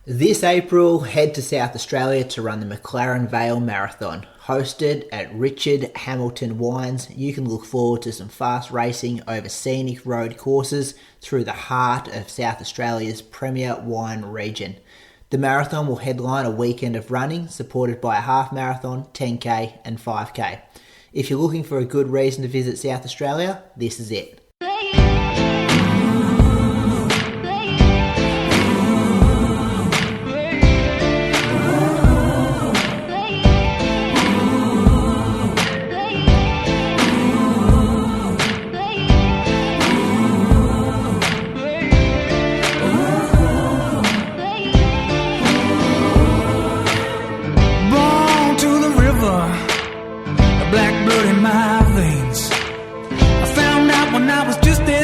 This April, head to South Australia to run the McLaren Vale Marathon. Hosted at Richard Hamilton Wines, you can look forward to some fast racing over scenic road courses through the heart of South Australia's premier wine region. The marathon will headline a weekend of running, supported by a half marathon, 10k and 5k. If you're looking for a good reason to visit South Australia, this is it.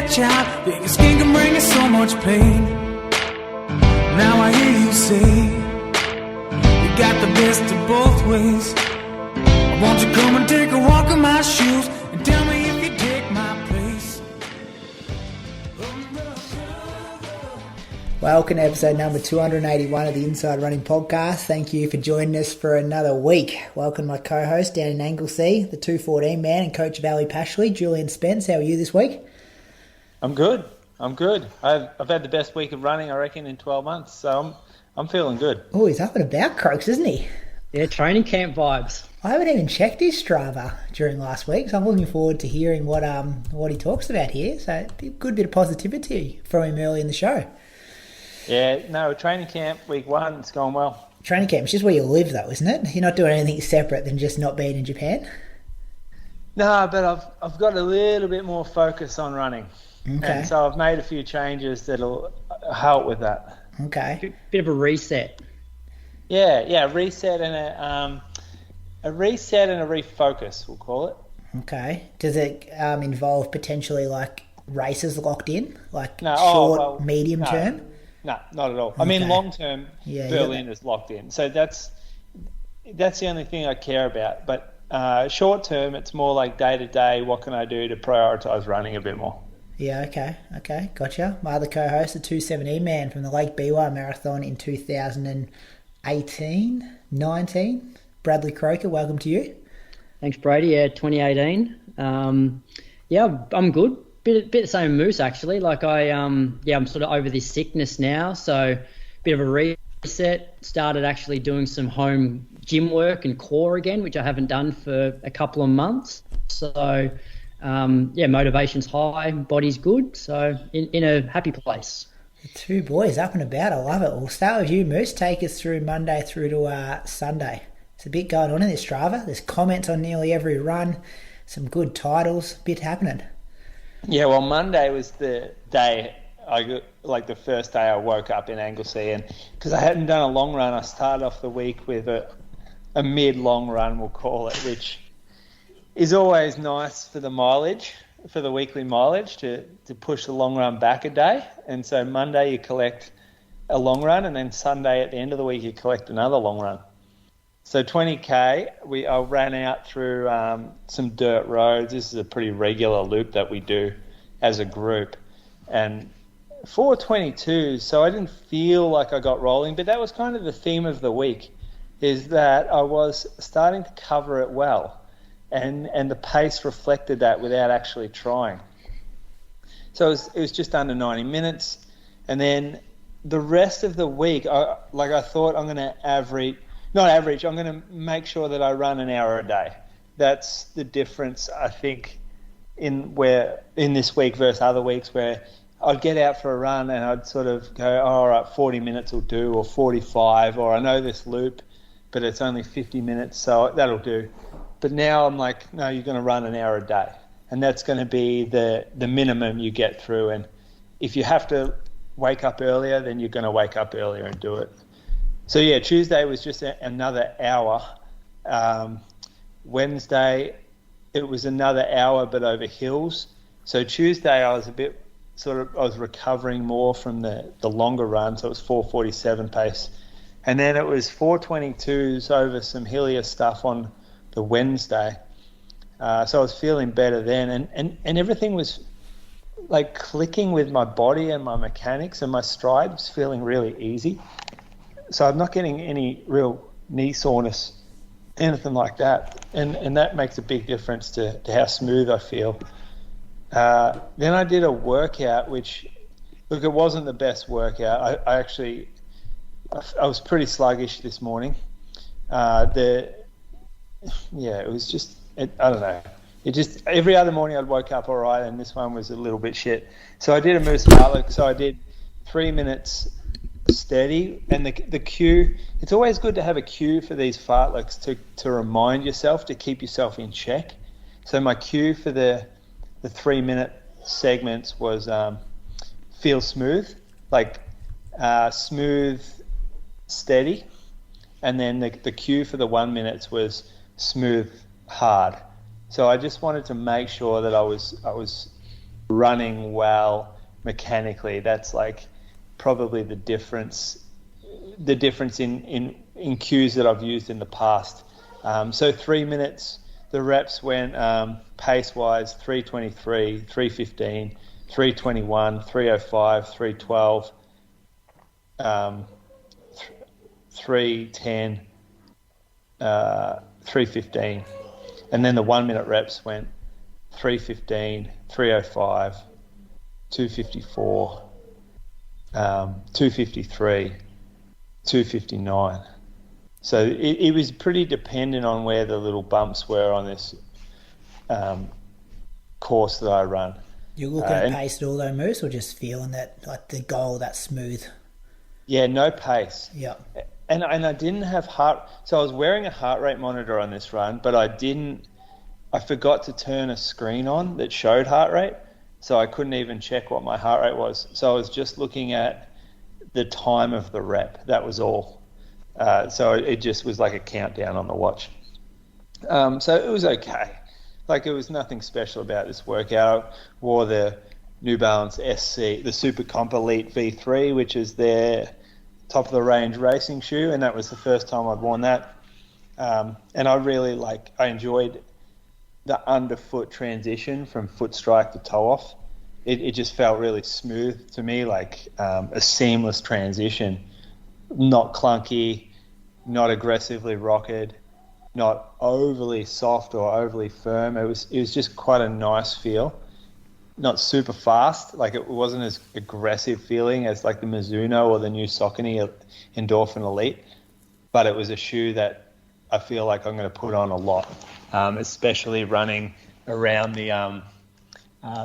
Child, your skin can bring you so much pain. Now I hear you say you got the best of both ways. Won't you come and take a walk in my shoes and tell me if you take my place? Welcome to episode number 281 of the Inside Running Podcast. Thank you for joining us for another week. Welcome my co-host down in Anglesea, the 214 man and coach of Ellie Pashley, Julian Spence. How are you this week? I'm good. I've had the best week of running, I reckon, in 12 months. So I'm feeling good. Oh, he's up and about, Croaks, isn't he? Yeah, training camp vibes. I haven't even checked his Strava during last week, so I'm looking forward to hearing what he talks about here. So a good bit of positivity from him early in the show. Yeah, no, training camp week 1, it's going well. Training camp is just where you live, though, isn't it? You're not doing anything separate than just not being in Japan. No, but I've got a little bit more focus on running. Okay. And so I've made a few changes that'll help with that. Okay. Bit of a reset. Yeah, reset and a refocus, we'll call it. Okay. Does it involve potentially like races locked in, like medium term? No, not at all. Okay. I mean, long term, Berlin is locked in, so that's the only thing I care about. But short term, it's more like day to day. What can I do to prioritise running a bit more? Yeah, okay, gotcha. My other co-host, the 217 man from the Lake Biwa Marathon in 2019, Bradley Croker, welcome to you. Thanks, Brady. Yeah, 2018. I'm good. Bit the same moose actually. Like I'm sort of over this sickness now, so bit of a reset. Started actually doing some home gym work and core again, which I haven't done for a couple of months. So. Motivation's high, body's good, so in a happy place. The two boys up and about, I love it. We'll start with you, Moose. Take us through Monday through to Sunday. There's a bit going on in this Strava. There's comments on nearly every run, some good titles, bit happening. Yeah, well, Monday was the day, the first day I woke up in Anglesea, and because I hadn't done a long run, I started off the week with a mid-long run, we'll call it, which is always nice for the mileage, for the weekly mileage, to push the long run back a day. And so Monday you collect a long run, and then Sunday at the end of the week you collect another long run. So 20k, I ran out through some dirt roads. This is a pretty regular loop that we do as a group. And 4:22, so I didn't feel like I got rolling, but that was kind of the theme of the week, is that I was starting to cover it well. And the pace reflected that without actually trying. So it was just under 90 minutes. And then the rest of the week, I thought I'm going to I'm going to make sure that I run an hour a day. That's the difference, I think, in this week versus other weeks, where I'd get out for a run and I'd sort of go, all right, 40 minutes will do, or 45, or I know this loop, but it's only 50 minutes, so that'll do. But now I'm like, no, you're going to run an hour a day. And that's going to be the minimum you get through. And if you have to wake up earlier, then you're going to wake up earlier and do it. So, yeah, Tuesday was just another hour. Wednesday, it was another hour, but over hills. So Tuesday, I was I was recovering more from the longer run. So it was 4:47 pace. And then it was 4:22s over some hillier stuff on the Wednesday. So I was feeling better then, and everything was like clicking with my body and my mechanics, and my stride was feeling really easy. so I'm not getting any real knee soreness, anything like that, and that makes a big difference to how smooth I feel. Then I did a workout, which, look, it wasn't the best workout. I was pretty sluggish this morning. It was just, I don't know. It just, every other morning I'd woke up all right, and this one was a little bit shit. So I did a moose fartlek. So I did 3 minutes steady, and the cue, it's always good to have a cue for these fartleks to remind yourself, to keep yourself in check. So my cue for the 3 minute segments was feel smooth, like smooth, steady, and then the cue for the 1 minute was smooth, hard. So I just wanted to make sure that I was running well mechanically. That's like probably the difference in cues that I've used in the past. So 3 minutes, the reps went pace-wise 3:23, 3:15, 3:21, 3:05, 3:12, 3:10, 3:15. And then the 1 minute reps went 3:15, 3:05, 2:54, 2:53, 2:59. So it was pretty dependent on where the little bumps were on this course that I run. You're looking at pace at all though, Moose, or just feeling that, like the goal, that smooth? Yeah, no pace. Yeah. And I didn't have so I was wearing a heart rate monitor on this run, but I forgot to turn a screen on that showed heart rate, so I couldn't even check what my heart rate was. So I was just looking at the time of the rep. That was all. So it just was like a countdown on the watch. So it was okay. Like, it was nothing special about this workout. I wore the New Balance SC, the Super Comp Elite V3, which is their top of the range racing shoe, and that was the first time I'd worn that. And I enjoyed the underfoot transition from foot strike to toe off. It just felt really smooth to me, like a seamless transition, not clunky, not aggressively rocketed, not overly soft or overly firm. It was just quite a nice feel. Not super fast, like it wasn't as aggressive feeling as like the Mizuno or the new Saucony Endorphin Elite, but it was a shoe that I feel like I'm going to put on a lot, especially running around the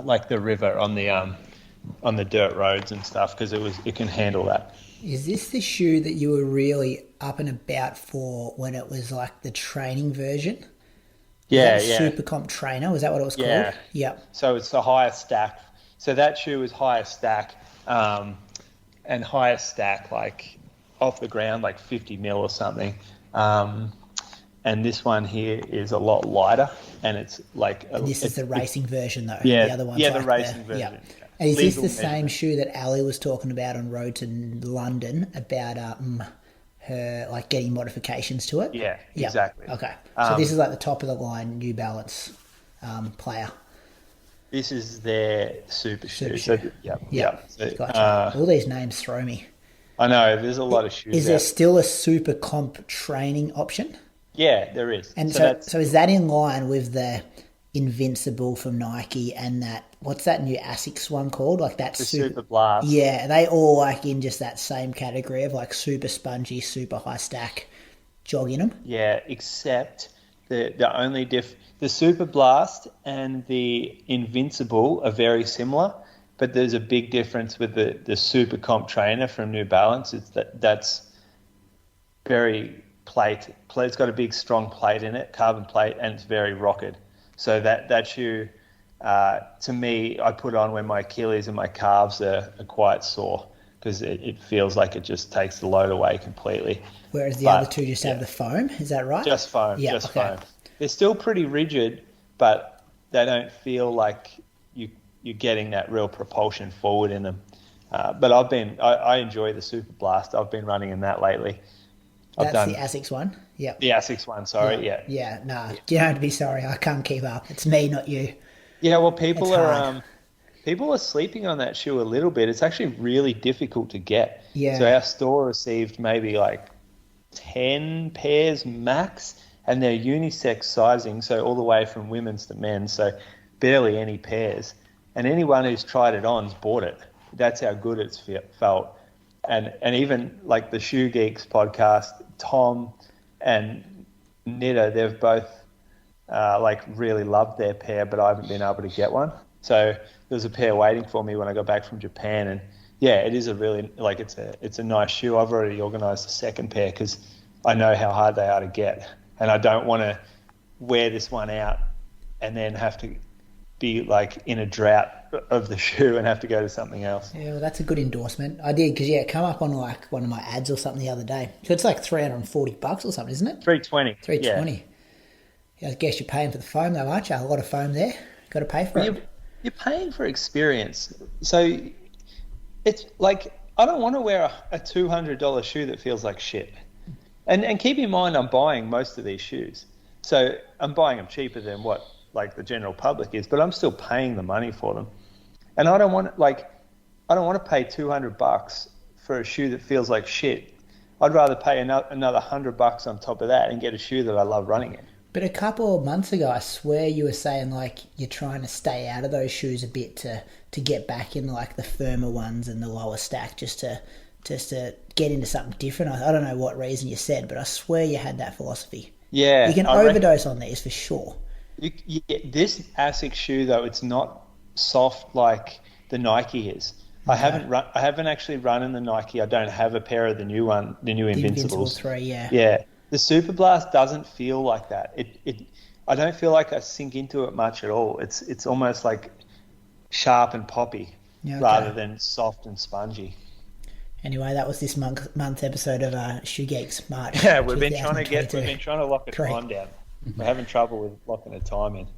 like the river on the dirt roads and stuff, because it can handle that. Is this the shoe that you were really up and about for when it was like the training version? Yeah. Super Comp Trainer, was that what it was called? Yeah. So it's the highest stack. So that shoe is highest stack, and highest stack like off the ground like 50 mil or something. And this one here is a lot lighter, and it's like... This is the racing version though. Yeah, the other one's the like racing version. Yeah. And is this the same shoe that Ellie was talking about on Road to London about her like getting modifications to it? Yeah, exactly. Okay. So this is like the top of the line New Balance player. This is their super shoe. So, yeah. So, gotcha. All these names throw me. I know, there's a lot of shoes. Is there still a Super Comp training option? Yeah, there is. And so is that in line with the Invincible from Nike and that, what's that new ASICS one called? Like that Super Blast. Yeah, are they all like in just that same category of like super spongy, super high stack jogging them? Yeah, except the only the Super Blast and the Invincible are very similar, but there's a big difference with the Super Comp Trainer from New Balance. It's that's very plate. It's got a big strong plate in it, carbon plate, and it's very rocketed. So that shoe, to me, I put on when my Achilles and my calves are quite sore, because it feels like it just takes the load away completely. Whereas the other two just have the foam, is that right? Just foam, yeah, foam. They're still pretty rigid, but they don't feel like you're getting that real propulsion forward in them. But I enjoy the Super Blast. I've been running in that lately. That's the ASICS one? Yeah. The ASICS one, sorry, yeah. Yeah, no, you don't have to be sorry. I can't keep up. It's me, not you. Yeah, well, people are people are sleeping on that shoe a little bit. It's actually really difficult to get. Yeah. So our store received maybe like 10 pairs max, and they're unisex sizing, so all the way from women's to men's, so barely any pairs. And anyone who's tried it on's bought it. That's how good it's felt. And even like the Shoe Geeks podcast, Tom and Nitta, they've both like really loved their pair, but I haven't been able to get one. So there's a pair waiting for me when I got back from Japan, and yeah, it is a really, like, it's a nice shoe. I've already organised a second pair because I know how hard they are to get, and I don't want to wear this one out and then have to be like in a drought of the shoe and have to go to something else. Yeah, well, that's a good endorsement. I did, because it come up on like one of my ads or something the other day. So it's like $340 or something, isn't it? $320. $320. Yeah, I guess you're paying for the foam though, aren't you? A lot of foam there. Got to pay for it. You're paying for experience. So it's like, I don't want to wear a $200 shoe that feels like shit. And keep in mind, I'm buying most of these shoes. So I'm buying them cheaper than what like the general public is, but I'm still paying the money for them. And I don't want to pay $200 for a shoe that feels like shit. I'd rather pay another $100 on top of that and get a shoe that I love running in. But a couple of months ago, I swear you were saying like you're trying to stay out of those shoes a bit to get back in like the firmer ones and the lower stack, just to get into something different. I don't know what reason you said, but I swear you had that philosophy. Yeah, you can overdose on these for sure. This ASICS shoe though, it's not soft like the Nike is. Okay. I haven't actually run in the Nike. I don't have a pair of the new Invincible 3. Yeah. The Super Blast doesn't feel like that. I don't feel like I sink into it much at all. It's almost like sharp and poppy rather than soft and spongy. Anyway, that was this month's episode of Shoe Geeks March. Yeah, we've been trying to lock a time down. Mm-hmm. We're having trouble with locking a time in.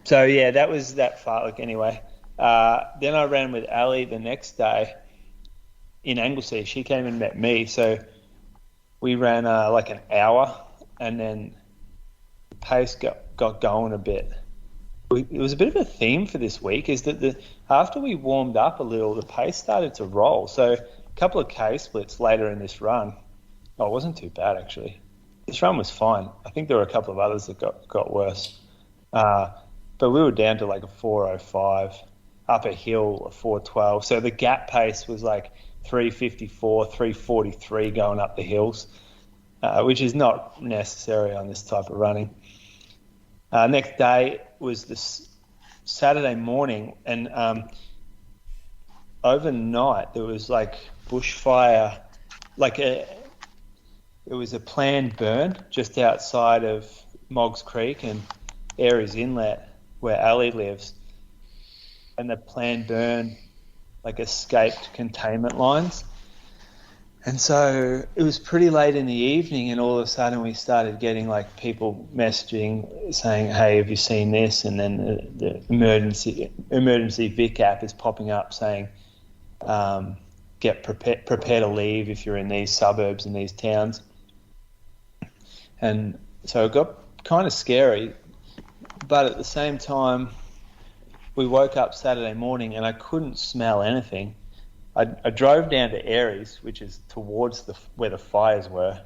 So yeah, that was that fartlek anyway. Then I ran with Ellie the next day in Anglesey. She came and met me, so we ran like an hour, and then the pace got going a bit. It was a bit of a theme for this week, is that after we warmed up a little, the pace started to roll. So a couple of K splits later in this run. Oh, it wasn't too bad actually. This run was fine. I think there were a couple of others that got worse. But we were down to like a 4:05, up a hill, a 4:12. So the gap pace was like 3:54, 3:43 going up the hills, which is not necessary on this type of running. Next day was this Saturday morning, and overnight there was like bushfire, it was a planned burn just outside of Moggs Creek and Aries Inlet where Ellie lives, and the planned burn like escaped containment lines. And so it was pretty late in the evening, and all of a sudden we started getting like people messaging saying, hey, have you seen this? And then the emergency Vic app is popping up saying, prepare to leave if you're in these suburbs and these towns. And so it got kind of scary, but at the same time we woke up Saturday morning and I couldn't smell anything. I drove down to Aries, which is towards where the fires were,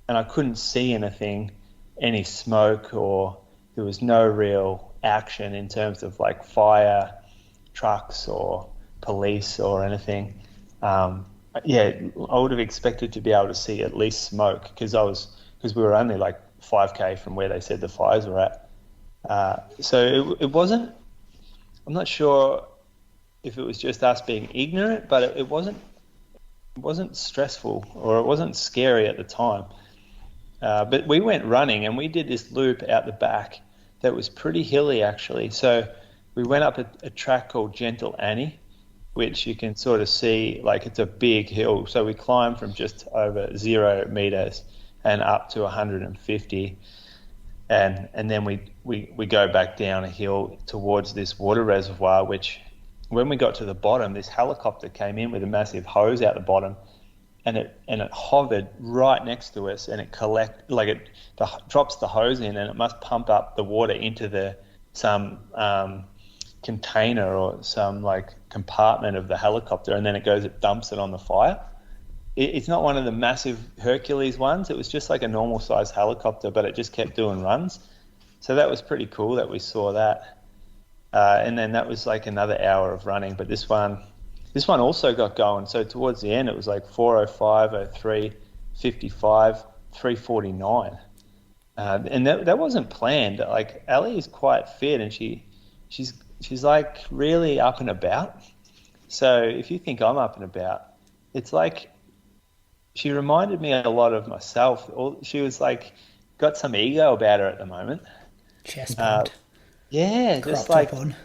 and I couldn't see anything, any smoke, or there was no real action in terms of like fire trucks or police or anything. I would have expected to be able to see at least smoke because we were only like 5K from where they said the fires were at. So it wasn't. I'm not sure if it was just us being ignorant, but it wasn't stressful or it wasn't scary at the time. But we went running and we did this loop out the back that was pretty hilly actually. So we went up a track called Gentle Annie, which you can sort of see, like it's a big hill. So we climbed from just over 0 meters and up to 150. And then we go back down a hill towards this water reservoir, which when we got to the bottom, this helicopter came in with a massive hose out the bottom, and it hovered right next to us, and it drops the hose in, and it must pump up the water into some container or some like compartment of the helicopter, and then it dumps it on the fire. It's not one of the massive Hercules ones. It was just like a normal sized helicopter, but it just kept doing runs. So that was pretty cool that we saw that. And then that was like another hour of running. But this one also got going. So towards the end, it was like 4:05, 03, 55, 3:49. And that wasn't planned. Like Ellie is quite fit, and she's like really up and about. So if you think I'm up and about, it's like she reminded me a lot of myself. She was like got some ego about her at the moment. Chest pumped. Yeah, Cropped just like on.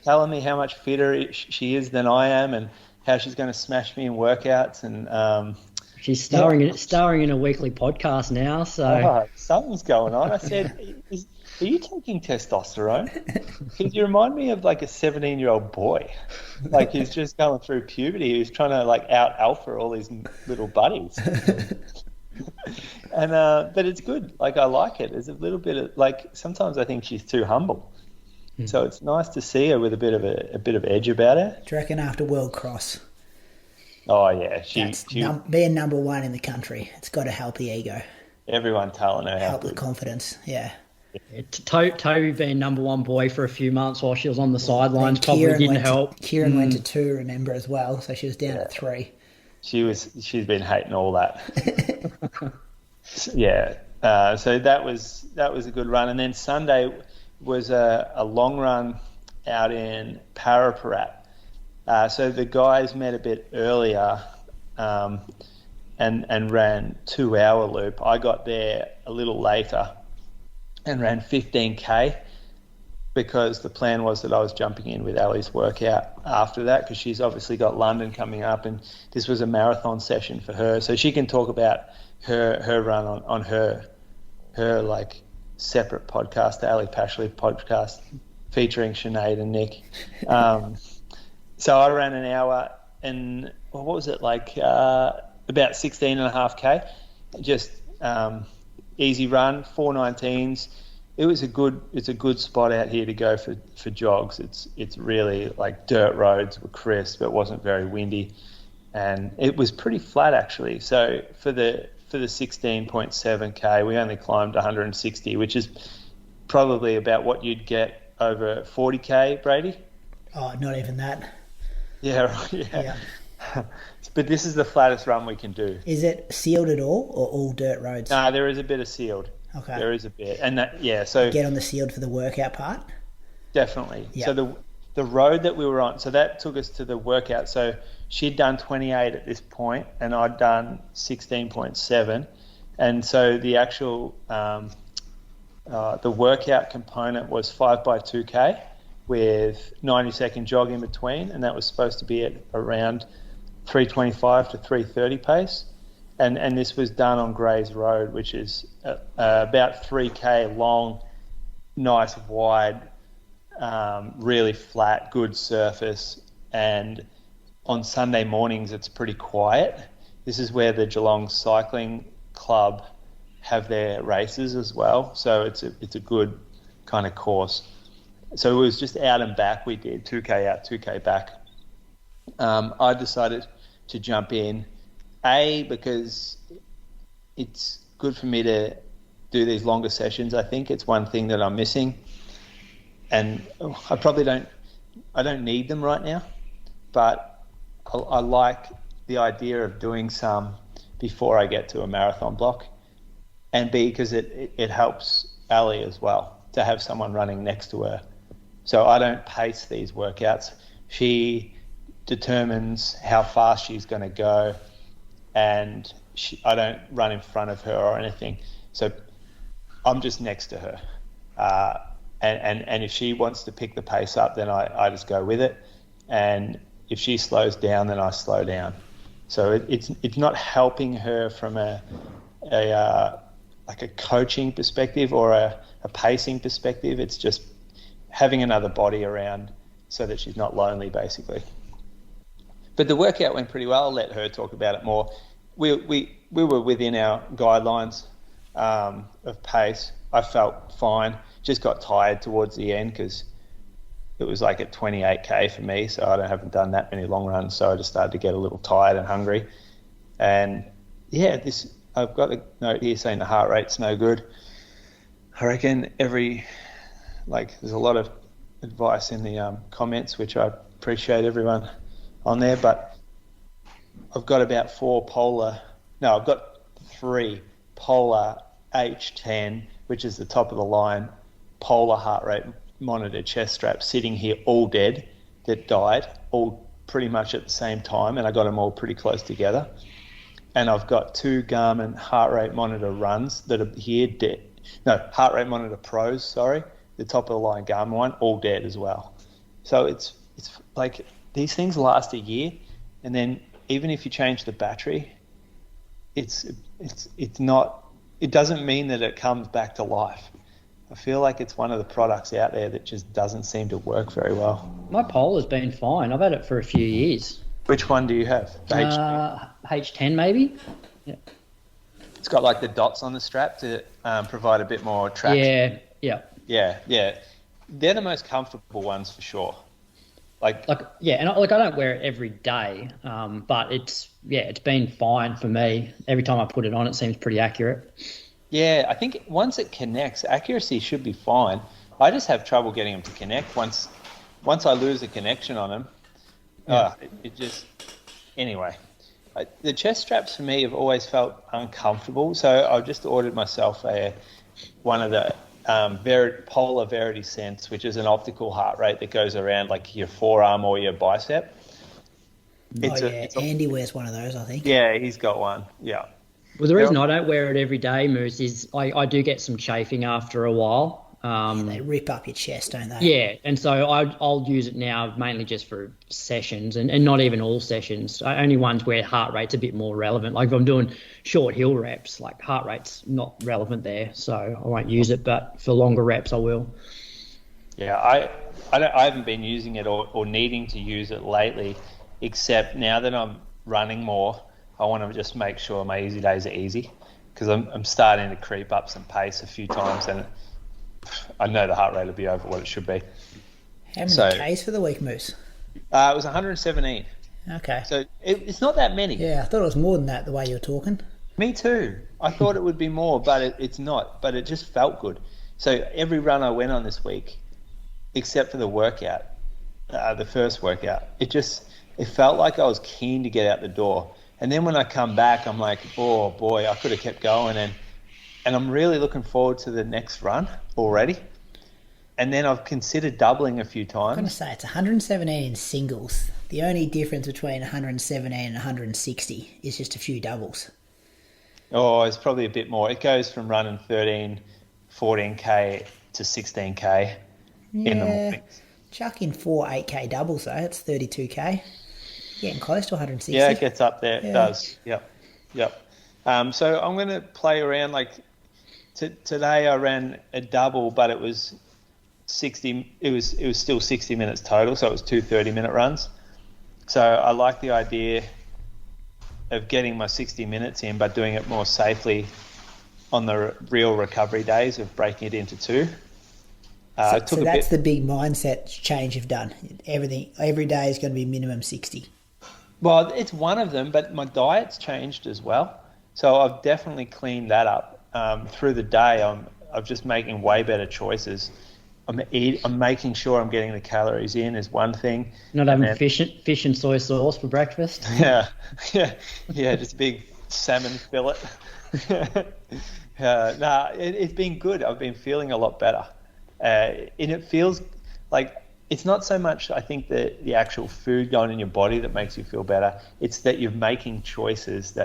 telling me how much fitter she is than I am, and how she's going to smash me in workouts. And she's starring in a weekly podcast now. So something's going on. I said, "Are you taking testosterone?" Because you remind me of like a 17-year-old boy, like he's just going through puberty. He's trying to like out alpha all these little buddies. And but it's good. Like I like it. There's a little bit of like sometimes I think she's too humble. So it's nice to see her with a bit of edge about her. Do you reckon after World Cross? Oh yeah, being number one in the country, it's got to help the ego. Everyone telling her help the confidence. Yeah. Toby being number one boy for a few months while she was on the sidelines probably didn't help. Kieran went to 2, remember, as well, so she was down at 3. She's been hating all that. Yeah. So that was a good run, and then Sunday was a long run out in Paraparat. So the guys met a bit earlier and ran 2-hour loop. I got there a little later and ran 15K because the plan was that I was jumping in with Ellie's workout after that, because she's obviously got London coming up, and this was a marathon session for her. So she can talk about her run on her like separate podcast, the Ellie Pashley podcast, featuring Sinead and Nick. So I ran an hour and what was it, like about 16.5K, just easy run, 4:19s. It's a good spot out here to go for jogs. It's really like dirt roads were crisp. It wasn't very windy, and it was pretty flat actually. So for the 16.7K, we only climbed 160, which is probably about what you'd get over 40K, Brady. Oh, not even that. Yeah, right, yeah. But this is the flattest run we can do. Is it sealed at all dirt roads? No, there is a bit of sealed. Okay. There is a bit. And that, yeah, so... Get on the sealed for the workout part? Definitely. Yep. So the road that we were on, so that took us to the workout. So she'd done 28 at this point, and I'd done 16.7. And so the actual, the workout component was 5x2K with 90-second jog in between, and that was supposed to be at around 325 to 330 pace. And this was done on Grays Road, which is about 3K long, nice wide, really flat, good surface. And on Sunday mornings, it's pretty quiet. This is where the Geelong Cycling Club have their races as well. So it's a good kind of course. So it was just out and back. We did 2K out, 2K back. I decided to jump in, because it's good for me to do these longer sessions. I think it's one thing that I'm missing, and I don't need them right now, but I like the idea of doing some before I get to a marathon block, and B, because it helps Ellie as well to have someone running next to her. So I don't pace these workouts. She determines how fast she's going to go, and I don't run in front of her or anything. So I'm just next to her. And if she wants to pick the pace up, then I just go with it. And if she slows down, then I slow down. So it's not helping her from a coaching perspective or a pacing perspective. It's just having another body around so that she's not lonely, basically. But the workout went pretty well. I'll let her talk about it more. We were within our guidelines of pace. I felt fine. Just got tired towards the end because it was like at 28k for me, so I haven't done that many long runs, so I just started to get a little tired and hungry. And yeah, I've got a note here saying the heart rate's no good. I reckon there's a lot of advice in the comments, which I appreciate everyone on there, but I've got about I've got 3 polar H10, which is the top of the line, polar heart rate monitor chest straps sitting here all dead that died, all pretty much at the same time, and I got them all pretty close together. And I've got 2 Garmin heart rate monitor runs that are here dead. No, heart rate monitor pros, sorry. The top of the line Garmin one, all dead as well. So it's like these things last a year, and then even if you change the battery, it doesn't mean that it comes back to life. I feel like it's one of the products out there that just doesn't seem to work very well. My Polar's been fine. I've had it for a few years. Which one do you have? The H10? H10 maybe. Yeah. It's got like the dots on the strap to provide a bit more traction. Yeah. They're the most comfortable ones for sure. And I don't wear it every day, but it's been fine for me. Every time I put it on, it seems pretty accurate. Yeah, I think once it connects, accuracy should be fine. I just have trouble getting them to connect. Once I lose a connection on them, anyway. The chest straps for me have always felt uncomfortable, so I just ordered myself one of the Polar Verity Sense, which is an optical heart rate that goes around like your forearm or your bicep. Andy wears one of those, I think. Yeah, he's got one. Yeah. Well, the reason I don't wear it every day, Moose, is I do get some chafing after a while. They rip up your chest, don't they? Yeah, and so I'll use it now mainly just for sessions, and not even all sessions. Only ones where heart rate's a bit more relevant. Like if I'm doing short hill reps, like heart rate's not relevant there, so I won't use it. But for longer reps, I will. Yeah, I haven't been using it or needing to use it lately, except now that I'm running more, I want to just make sure my easy days are easy, because I'm starting to creep up some pace a few times, and I know the heart rate will be over what it should be. How many Ks for the week, Moose? It was 117. Okay. So it's not that many. Yeah, I thought it was more than that, the way you were talking. Me too. I thought it would be more, but it's not. But it just felt good. So every run I went on this week, except for the workout, the first workout, it felt like I was keen to get out the door. And then when I come back, I'm like, oh boy, I could have kept going. And I'm really looking forward to the next run already. And then I've considered doubling a few times. I'm going to say it's 117 in singles. The only difference between 117 and 160 is just a few doubles. Oh, it's probably a bit more. It goes from running 13, 14K to 16K in the mornings. Chuck in 4 8K doubles though. It's 32K. Getting close to 160. Yeah, it gets up there. It does. Yep. So I'm going to play around. Like today, I ran a double, but it was 60. It was still 60 minutes total, so it was 2 30-minute runs. So I like the idea of getting my 60 minutes in, but doing it more safely on the real recovery days of breaking it into 2. So that's the big mindset change you've done. Every day is going to be minimum 60. Well, it's one of them, but my diet's changed as well. So I've definitely cleaned that up. Through the day, I'm just making way better choices. I'm making sure I'm getting the calories in is one thing. Not having fish and soy sauce for breakfast. Yeah, just a big salmon fillet. It's been good. I've been feeling a lot better. And it feels like it's not so much, I think, the actual food going in your body that makes you feel better. It's that you're making choices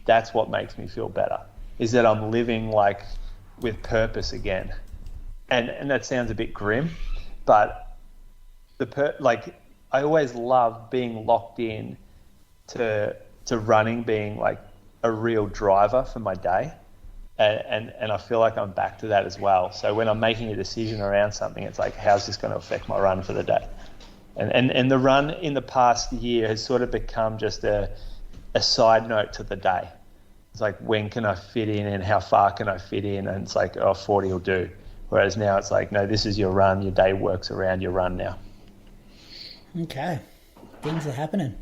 that's what makes me feel better, is that I'm living like with purpose again. And that sounds a bit grim, but I always love being locked in to running being like a real driver for my day. And I feel like I'm back to that as well. So when I'm making a decision around something, it's like, how's this going to affect my run for the day? And the run in the past year has sort of become just a side note to the day. It's like, when can I fit in and how far can I fit in? And it's like, 40 will do. Whereas now it's like, no, this is your run. Your day works around your run now. Okay. Things are happening.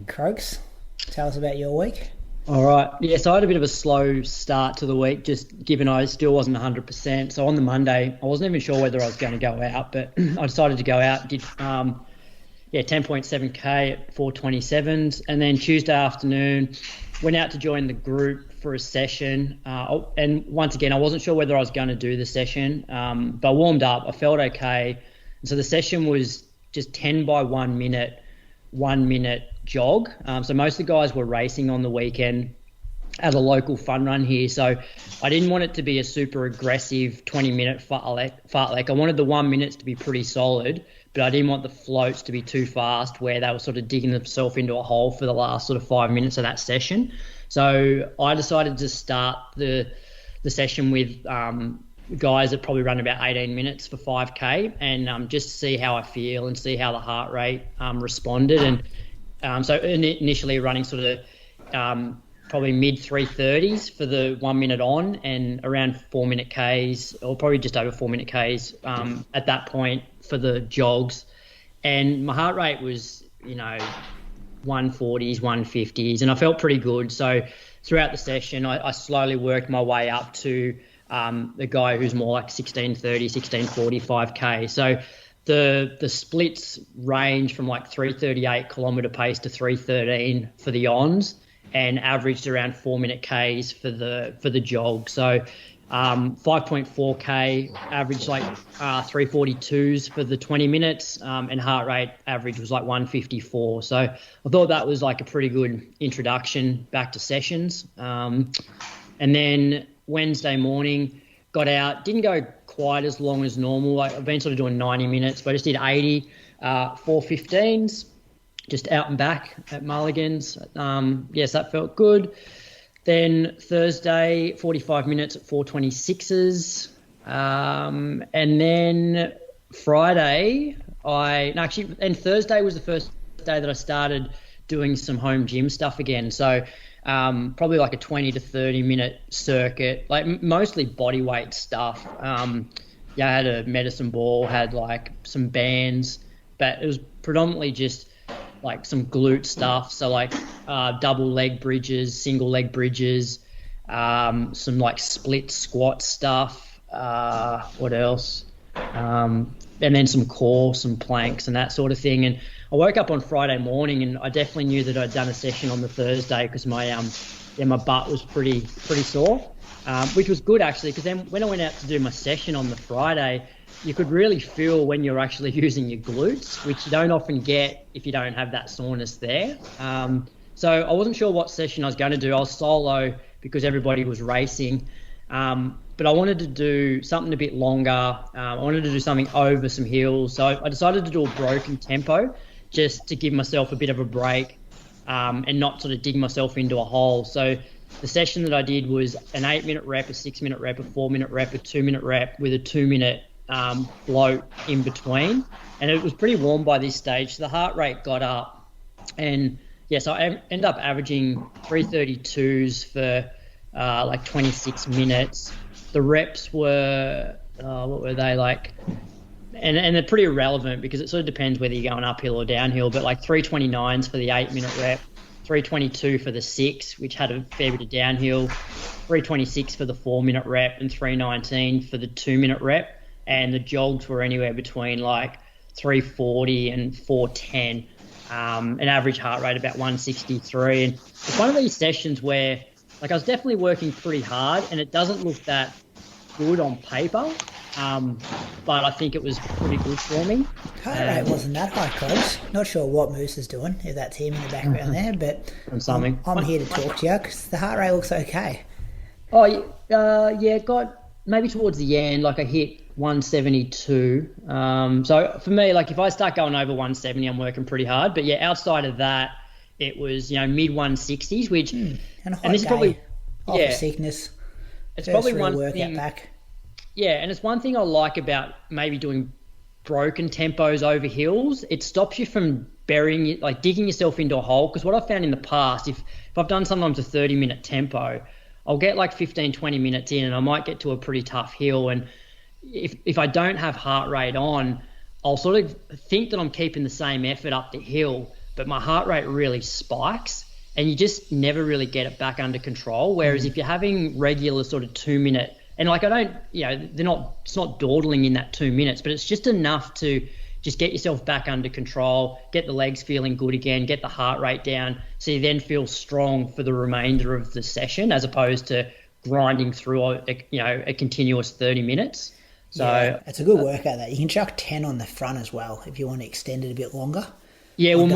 Croaks, tell us about your week. All right. Yeah, so I had a bit of a slow start to the week, just given I still wasn't 100%. So on the Monday, I wasn't even sure whether I was going to go out, but I decided to go out, did 10.7K at 4:27s. And then Tuesday afternoon, went out to join the group for a session. And once again, I wasn't sure whether I was going to do the session, but I warmed up. I felt okay. And so the session was just 10 by 1 minute, 1 minute jog. So most of the guys were racing on the weekend at a local fun run here. So I didn't want it to be a super aggressive 20-minute fartlek. I wanted the 1 minutes to be pretty solid, but I didn't want the floats to be too fast where they were sort of digging themselves into a hole for the last sort of 5 minutes of that session. So I decided to start the session with guys that probably run about 18 minutes for 5K and just to see how I feel and see how the heart rate responded. And so initially running sort of probably mid 3:30s for the 1 minute on and around 4 minute Ks or probably just over 4 minute Ks at that point for the jogs. And my heart rate was, 140s, 150s, and I felt pretty good. So throughout the session, I slowly worked my way up to the guy who's more like 1630, 1640, 5K. So the splits range from like 3:38 kilometre pace to 3:13 for the ons and averaged around 4 minute Ks for the jog. So 5.4K averaged like 342s for the 20 minutes and heart rate average was like 154. So I thought that was like a pretty good introduction back to sessions. And then Wednesday morning, got out, didn't go quite as long as normal. I've been sort of doing 90 minutes, but I just did 80, 4:15s, just out and back at Mulligan's. Yes, that felt good. Then Thursday, 45 minutes at 4:26s. And then Friday, and Thursday was the first day that I started doing some home gym stuff again. So probably like a 20 to 30 minute circuit, like mostly body weight stuff. I had a medicine ball, had like some bands, but it was predominantly just like some glute stuff. So like double leg bridges, single leg bridges, some like split squat stuff. What else? And then some core, some planks and that sort of thing. And I woke up on Friday morning and I definitely knew that I'd done a session on the Thursday because my butt was pretty sore, which was good actually, because then when I went out to do my session on the Friday, you could really feel when you're actually using your glutes, which you don't often get if you don't have that soreness there. So I wasn't sure what session I was going to do. I was solo because everybody was racing. But I wanted to do something a bit longer. I wanted to do something over some hills. So I decided to do a broken tempo just to give myself a bit of a break and not sort of dig myself into a hole. So the session that I did was an 8-minute rep, a 6-minute rep, a 4-minute rep, a 2-minute rep with a 2-minute float in between. And it was pretty warm by this stage. So the heart rate got up. And, so I ended up averaging 332s for like 26 minutes. The reps were, what were they like? And they're pretty irrelevant because it sort of depends whether you're going uphill or downhill, but like 329s for the 8-minute rep, 322 for the 6, which had a fair bit of downhill, 326 for the 4-minute rep, and 319 for the 2-minute rep. And the jogs were anywhere between like 340 and 410, an average heart rate about 163. And it's one of these sessions where like I was definitely working pretty hard and it doesn't look that good on paper, but I think it was pretty good for me. Heart rate wasn't that high, Coach. Not sure what Moose is doing, if that's him in the background there, but I'm here to talk to you because the heart rate looks okay. Oh, it got maybe towards the end, like I hit 172. So for me, like if I start going over 170, I'm working pretty hard. But outside of that, it was, mid 160s, which, and this is probably, sickness. It's probably one thing. Back. Yeah, and it's one thing I like about maybe doing broken tempos over hills. It stops you from digging yourself into a hole. Because what I've found in the past, if I've done sometimes a 30-minute tempo, I'll get like 15, 20 minutes in and I might get to a pretty tough hill and if I don't have heart rate on, I'll sort of think that I'm keeping the same effort up the hill, but my heart rate really spikes and you just never really get it back under control. Whereas if you're having regular sort of 2 minute, and like I don't, it's not dawdling in that 2 minutes, but it's just enough to just get yourself back under control, get the legs feeling good again, get the heart rate down, so you then feel strong for the remainder of the session, as opposed to grinding through a continuous 30 minutes. So yeah, it's a good workout. That you can chuck 10 on the front as well if you want to extend it a bit longer. Yeah, well,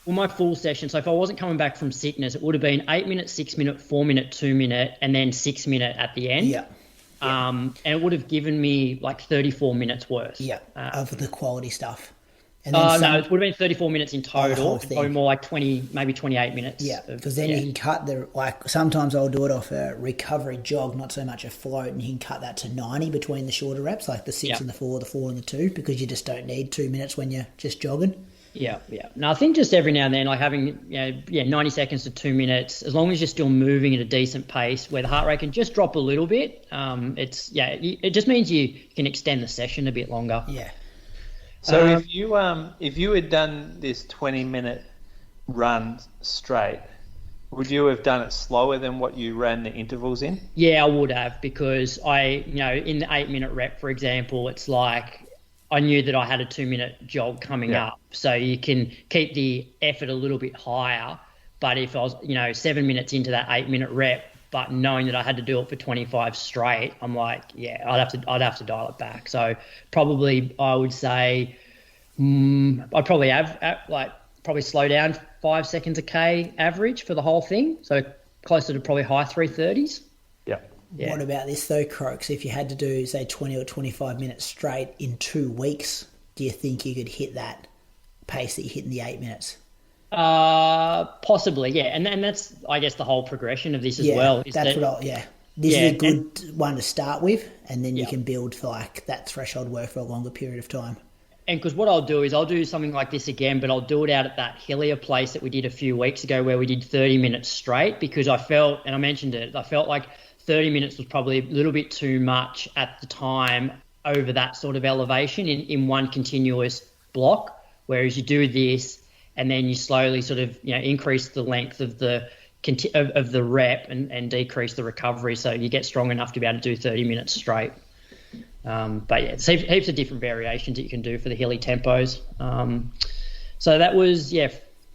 my full session. So if I wasn't coming back from sickness, it would have been 8 minute, 6 minute, 4 minute, 2 minute, and then 6 minute at the end. Yeah. And it would have given me like 34 minutes worth. Yeah, of the quality stuff. And then no, it would have been 34 minutes in total. Probably more like 20, maybe 28 minutes. Yeah, because then you can cut sometimes I'll do it off a recovery jog, not so much a float, and you can cut that to 90 between the shorter reps, like the 6 and the 4 and the 2, because you just don't need 2 minutes when you're just jogging. Yeah. No, I think just every now and then, like having 90 seconds to 2 minutes, as long as you're still moving at a decent pace, where the heart rate can just drop a little bit. It just means you can extend the session a bit longer. Yeah. So if you had done this 20-minute run straight, would you have done it slower than what you ran the intervals in? Yeah, I would have, because in the 8 minute rep, for example, it's like I knew that I had a 2 minute jog coming up, so you can keep the effort a little bit higher. But if I was, 7 minutes into that 8 minute rep, but knowing that I had to do it for 25 straight, I'm like, I'd have to dial it back. So probably I would say I'd probably probably slow down 5 seconds a K average for the whole thing. So closer to probably high 330s. Yeah. What about this though, Croaks? If you had to do, say, 20 or 25 minutes straight in 2 weeks, do you think you could hit that pace that you hit in the 8 minutes? Possibly, yeah. And that's, I guess, the whole progression of this as well. This is a good one to start with, and then you can build for like that threshold work for a longer period of time. And because what I'll do is I'll do something like this again, but I'll do it out at that hillier place that we did a few weeks ago where we did 30 minutes straight, because I felt, and I mentioned it, I felt like 30 minutes was probably a little bit too much at the time over that sort of elevation in one continuous block, whereas you do this and then you slowly sort of increase the length of the rep and decrease the recovery, so you get strong enough to be able to do 30 minutes straight. But there's heaps of different variations that you can do for the hilly tempos. So that was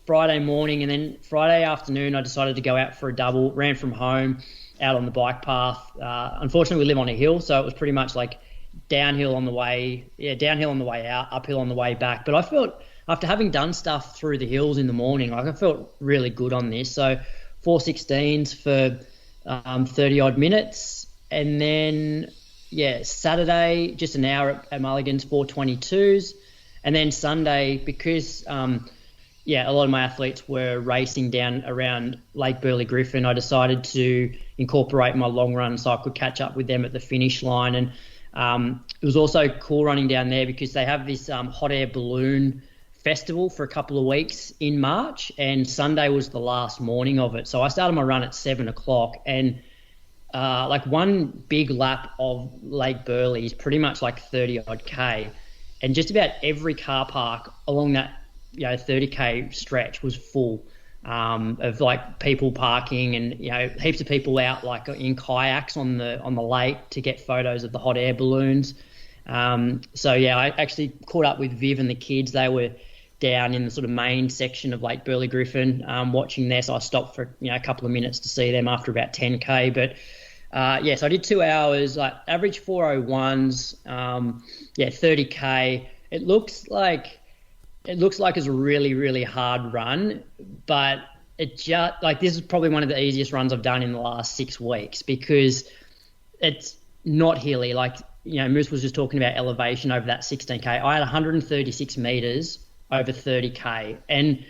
Friday morning, and then Friday afternoon I decided to go out for a double. Ran from home out on the bike path. Unfortunately, we live on a hill, so it was pretty much like downhill on the way out, uphill on the way back. But I felt, after having done stuff through the hills in the morning, I felt really good on this. So 4:16s for 30 odd minutes, and then Saturday just an hour at Mulligan's, 4:22s, and then Sunday, because a lot of my athletes were racing down around Lake Burley Griffin, I decided to incorporate my long run so I could catch up with them at the finish line. And it was also cool running down there because they have this hot air balloon festival for a couple of weeks in March, and Sunday was the last morning of it. So I started my run at 7 o'clock, and one big lap of Lake Burley is pretty much like 30 odd K, and just about every car park along that 30K stretch was full of like people parking, and heaps of people out like in kayaks on the lake to get photos of the hot air balloons. I actually caught up with Viv and the kids. They were down in the sort of main section of Lake Burley Griffin watching there, so I stopped for a couple of minutes to see them after about 10K. But so I did 2 hours, like average 4:01s, 30K. It looks like it's a really, really hard run, but it just this is probably one of the easiest runs I've done in the last 6 weeks, because it's not hilly. Moose was just talking about elevation over that 16K. I had 136 meters over 30K, and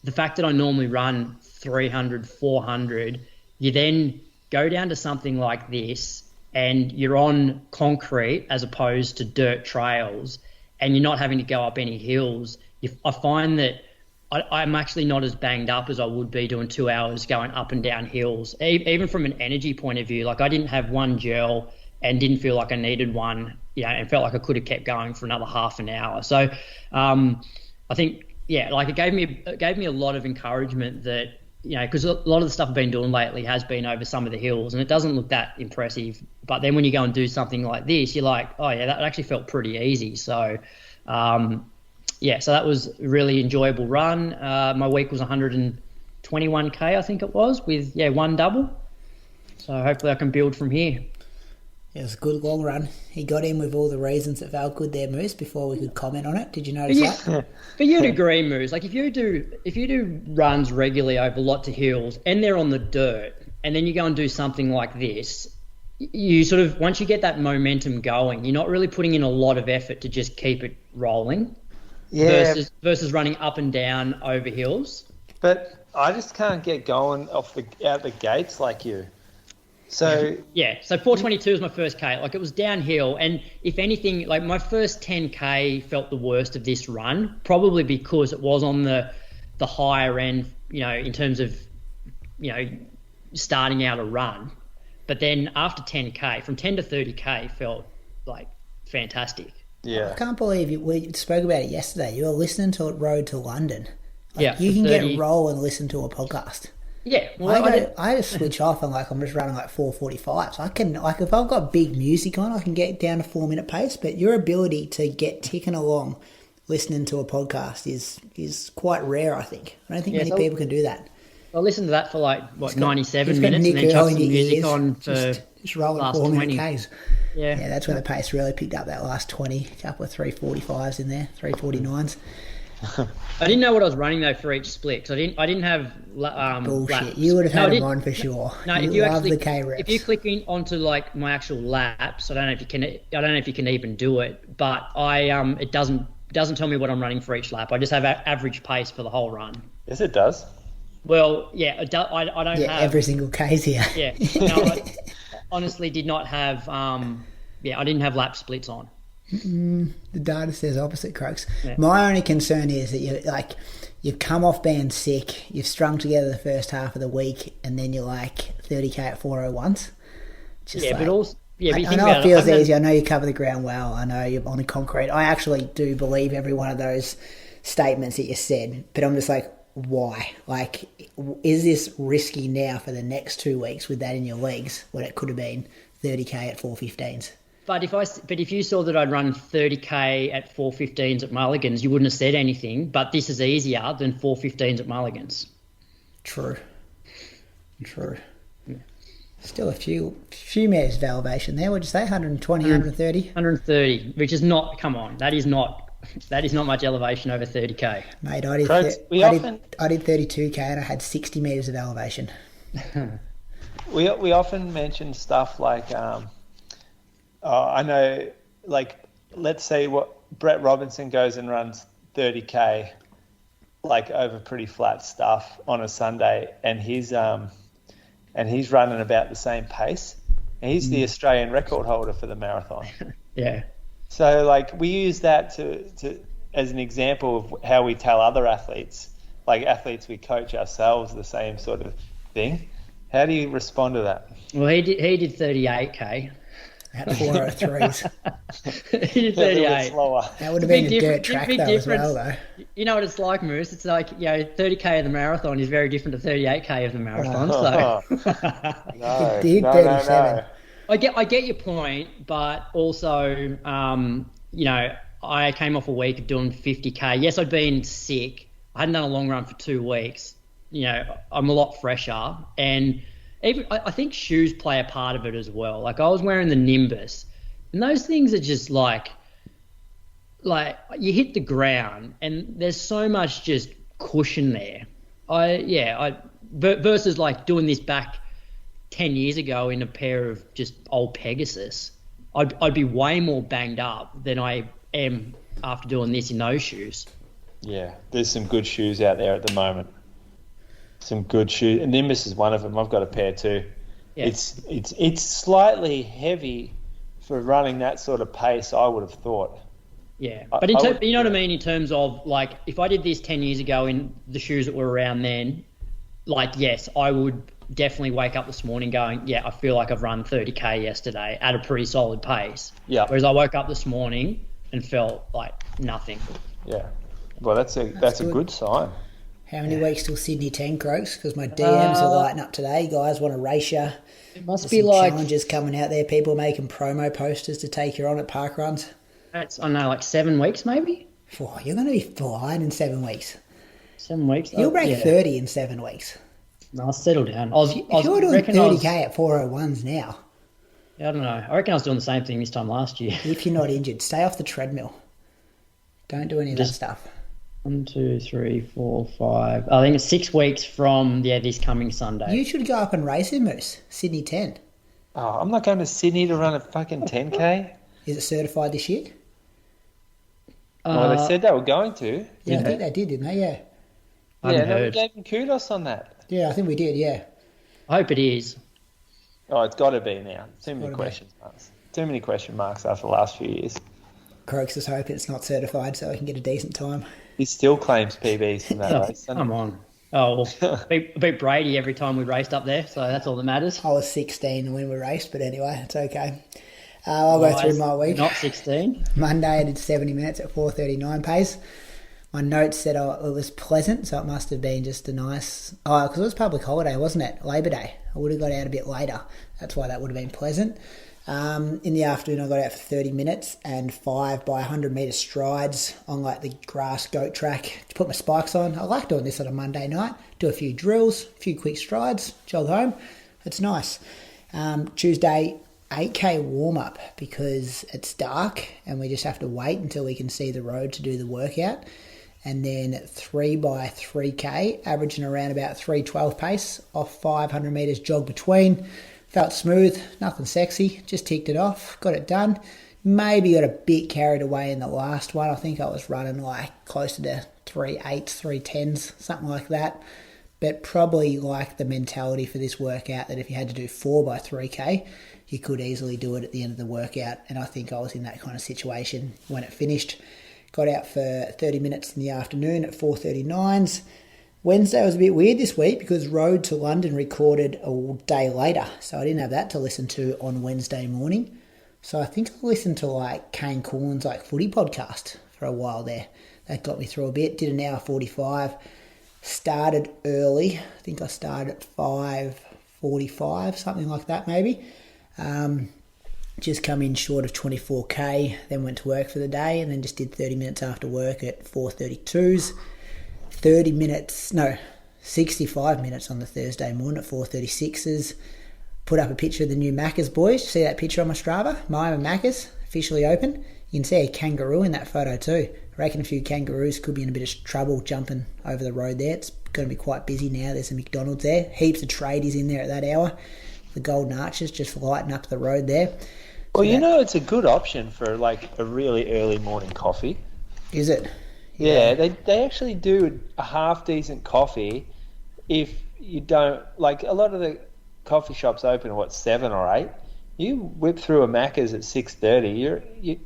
the fact that I normally run 300, 400, you then go down to something like this and you're on concrete as opposed to dirt trails, and you're not having to go up any hills. I find that I'm actually not as banged up as I would be doing 2 hours going up and down hills, even from an energy point of view. Like, I didn't have one gel and didn't feel like I needed one, and felt like I could have kept going for another half an hour. So I think, like it gave me a lot of encouragement that, because a lot of the stuff I've been doing lately has been over some of the hills, and it doesn't look that impressive. But then when you go and do something like this, you're like, oh yeah, that actually felt pretty easy. So so that was a really enjoyable run. My week was 121k, I think it was, with one double. So hopefully I can build from here. It was a good long run. He got in with all the reasons that felt good there, Moose, before we could comment on it. Did you notice that? But you'd agree, Moose. Like if you do runs regularly over lots of hills and they're on the dirt, and then you go and do something like this, you sort of, once you get that momentum going, you're not really putting in a lot of effort to just keep it rolling. Yeah. Versus running up and down over hills. But I just can't get going out the gates like you. So so 422 was my first K. Like it was downhill, and if anything, like my first 10K felt the worst of this run, probably because it was on the higher end, in terms of, starting out a run. But then after 10K, from 10 to 30K felt like fantastic. I can't believe we spoke about it yesterday. You were listening to Road to London. You can 30... get roll and listen to a podcast. Yeah, well, I just switch off and I'm just running 4:45. So I can if I've got big music on, I can get down to 4-minute pace. But your ability to get ticking along, listening to a podcast is quite rare. I think. I don't think many people can do that. I listened to that for 97 minutes, and then chuck some music on for just rolling last 4-minute 20. Ks. Yeah, that's when the pace really picked up. That last 20, a couple of 3:45s in there, 3:49s. I didn't know what I was running though for each split, because I didn't have bullshit. laps. You would have had them on for sure. No, if you click in onto my actual laps, I don't know if you can even do it, but it doesn't tell me what I'm running for each lap. I just have average pace for the whole run. Yes, it does. Well, I don't have every single K's here. Yeah, no, I honestly did not have. I didn't have lap splits on. The data says opposite, Crux. Yeah. My only concern is that you've come off being sick, you've strung together the first half of the week, and then you're 30k at 4:01s. But also, I know it feels easy. I know you cover the ground well. I know you're on the concrete. I actually do believe every one of those statements that you said, but I'm just why? Is this risky now for the next 2 weeks with that in your legs when it could have been 30k at 4:15s? But if you saw that I'd run 30k at 4:15s at Mulligan's, you wouldn't have said anything. But this is easier than 4:15s at Mulligan's. True. Yeah. Still a few metres of elevation there. What'd you say? 120, 130? 130, which is not. Come on, that is not much elevation over 30k. Mate, I did 32k and I had 60 metres of elevation. We often mention stuff like. I know, let's say Brett Robinson goes and runs 30k, over pretty flat stuff on a Sunday, and he's running about the same pace, and he's the Australian record holder for the marathon. Yeah. So we use that to as an example of how we tell other athletes, athletes we coach ourselves, the same sort of thing. How do you respond to that? Well, he did 38k. At 4:03s. He did 38. Slower. That would have been a dirt track though as well, though. You know what it's like, Moose? It's 30k of the marathon is very different to 38k of the marathon. It did 37. I get your point, but also, I came off a week of doing 50k. Yes, I'd been sick. I hadn't done a long run for 2 weeks. I'm a lot fresher, and even I think shoes play a part of it as well. I was wearing the Nimbus, and those things are just like you hit the ground and there's so much just cushion there. Versus doing this back 10 years ago in a pair of just old Pegasus, I'd be way more banged up than I am after doing this in those shoes. Yeah, there's some good shoes out there at the moment. Some good shoes, and Nimbus is one of them. I've got a pair too. Yeah. It's slightly heavy for running that sort of pace, I would have thought. Yeah, but you know what I mean, in terms of if I did this 10 years ago in the shoes that were around then, yes, I would definitely wake up this morning going, yeah, I feel like I've run 30K yesterday at a pretty solid pace. Yeah. Whereas I woke up this morning and felt like nothing. Yeah. Well, that's a good sign. How many weeks till Sydney 10, Croaks? Because my DMs are lighting up today. Guys want to race you. It must There's be some like challenges coming out there. People making promo posters to take you on at park runs. it's, I don't know, like 7 weeks maybe. Oh, you're going to be flying in 7 weeks. 7 weeks. You'll break 30 in 7 weeks. No, I'll settle down. If you're doing 30K at 4:01s now, I don't know. I reckon I was doing the same thing this time last year. if you're not injured, stay off the treadmill. Don't do any of that stuff. 1, 2, 3, 4, 5. I think it's 6 weeks from this coming Sunday. You should go up and race in Moose, Sydney 10. Oh, I'm not going to Sydney to run a fucking 10K. Is it certified this year? Well, they said they were going to. Yeah, I think they did, didn't they? Yeah. I Yeah, haven't no, we heard. gave them kudos on that. Yeah, I think we did, yeah. I hope it is. Oh, it's got to be now. Too many gotta be. question marks. Too many question marks after the last few years. Croaks is hoping it's not certified so he can get a decent time. He still claims PBs from that race. doesn't he? Come on. Oh, well, beat Brady every time we raced up there, so that's all that matters. I was 16 when we raced, but anyway, it's okay. I'll go through my week. Not 16. Monday I did 70 minutes at 4:39 pace. My notes said it was pleasant, so it must have been just a nice... Oh, because it was public holiday, wasn't it? Labor Day. I would have got out a bit later. That's why that would have been pleasant. In the afternoon, I got out for 30 minutes and 5 by 100 metre strides on like the grass goat track to put my spikes on. I like doing this on a Monday night. Do a few drills, a few quick strides, jog home. It's nice. Tuesday, 8K warm-up because it's dark and we just have to wait until we can see the road to do the workout. And then 3 by 3K, averaging around about 3:12 pace, off 500 metres jog between. Felt smooth, nothing sexy, just ticked it off, got it done. Maybe got a bit carried away in the last one. I think I was running like closer to 3.8s, 3.10s, something like that. But probably like the mentality for this workout that if you had to do 4 by 3K, you could easily do it at the end of the workout. And I think I was in that kind of situation when it finished. Got out for 30 minutes in the afternoon at 4:39s. Wednesday was a bit weird this week because Road to London recorded a day later. So I didn't have that to listen to on Wednesday morning. So I think I listened to like Kane Corn's like footy podcast for a while there. That got me through a bit. Did an hour 45. Started early. I think I started at 5:45, something like that maybe. Just come in short of 24K, then went to work for the day and then just did 30 minutes after work at 4:32s. 65 minutes on the Thursday morning at 4:36s. Put up a picture of the new Macca's boys. See that picture on my Strava? Miami Macca's, officially open. You can see a kangaroo in that photo too. I reckon a few kangaroos could be in a bit of trouble jumping over the road there. It's going to be quite busy now. There's a McDonald's there. Heaps of tradies in there at that hour. The Golden Arches just lighting up the road there. Well, you know, it's a good option for like a really early morning coffee. Is it? Yeah, they actually do a half decent coffee if you don't like a lot of the coffee shops open at 7 or 8. You whip through a Macca's at 6:30.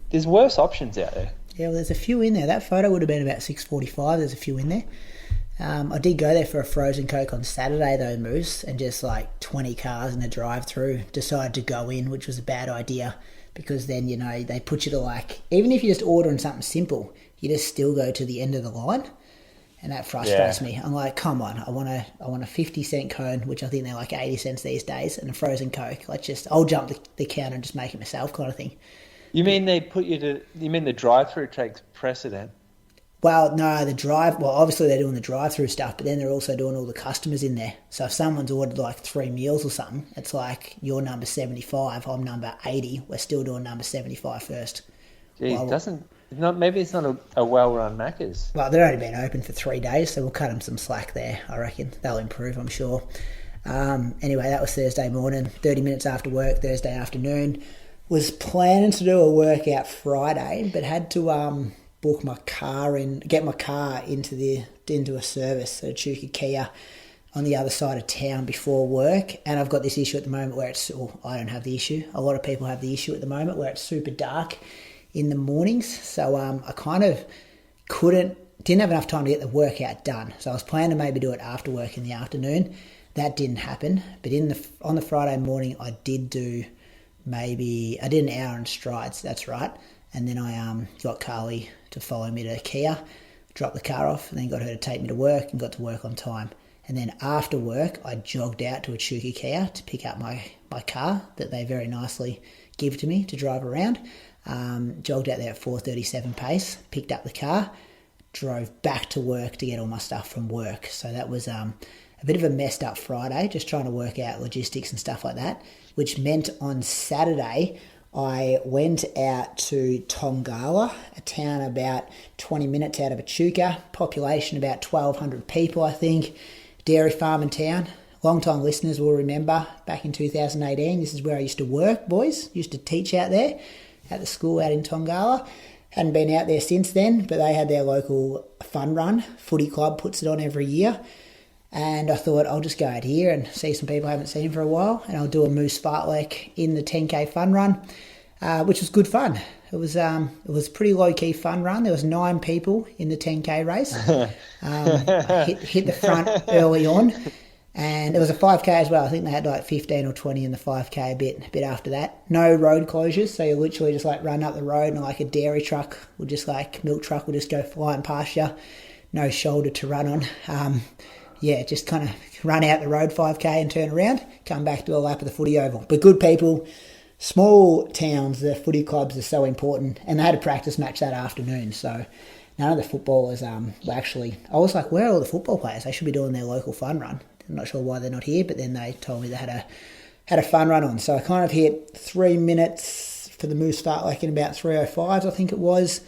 There's worse options out there. Yeah, well, there's a few in there. That photo would have been about 6:45. There's a few in there. I did go there for a frozen Coke on Saturday though, Moose, and just like 20 cars in a drive-through. Decided to go in, which was a bad idea because then, you know, they put you to like, even if you're just ordering something simple, you just still go to the end of the line. And that frustrates me. I'm like, come on, I want a 50-cent cone, which I think they're like 80 cents these days, and a frozen Coke. I'll jump the counter and just make it myself kind of thing. You mean the drive-through takes precedent? Well, no, obviously they're doing the drive-through stuff, but then they're also doing all the customers in there. So if someone's ordered like 3 meals or something, it's like you're number 75, I'm number 80. We're still doing number 75 first. Gee, maybe it's not a well-run Macca's. Well, they've only been open for 3 days, so we'll cut them some slack there, I reckon. They'll improve, I'm sure. Anyway, that was Thursday morning, 30 minutes after work, Thursday afternoon. Was planning to do a workout Friday, but had to book my car get my car into a service at Chuka Kia on the other side of town before work. And I've got this issue at the moment where I don't have the issue. A lot of people have the issue at the moment where it's super dark in the mornings. So I kind of didn't have enough time to get the workout done. So I was planning to maybe do it after work in the afternoon. that didn't happen. But on the Friday morning, I did an hour in strides. That's right. And then I got Carly to follow me to Kia, dropped the car off, and then got her to take me to work and got to work on time. And then after work, I jogged out to Echuca Kia to pick up my car that they very nicely give to me to drive around. Jogged out there at 4:37 pace, picked up the car, drove back to work to get all my stuff from work. So that was a bit of a messed up Friday, just trying to work out logistics and stuff like that, which meant on Saturday I went out to Tongala, a town about 20 minutes out of Echuca, population about 1,200 people, I think, dairy farming town. Long-time listeners will remember back in 2018, this is where I used to work, boys. Used to teach out there at the school out in Tongala. Hadn't been out there since then, but they had their local fun run. Footy club puts it on every year. And I thought I'll just go out here and see some people I haven't seen for a while, and I'll do a moose fartlek in the 10K fun run, which was good fun. It was pretty low-key fun run. There was 9 people in the 10K race. I hit the front early on, and there was a 5K as well. I think they had like 15 or 20 in the 5K a bit after that. No road closures, so you literally just like run up the road and like a dairy truck would just like, milk truck would just go flying past you. No shoulder to run on. Just kind of run out the road 5K and turn around, come back to a lap of the footy oval. But good people, small towns, the footy clubs are so important, and they had a practice match that afternoon, so none of the footballers were actually... I was like, where are all the football players? They should be doing their local fun run. I'm not sure why they're not here, but then they told me they had a fun run on. So I kind of hit 3 minutes for the moose fartlek in about 3:05, I think it was.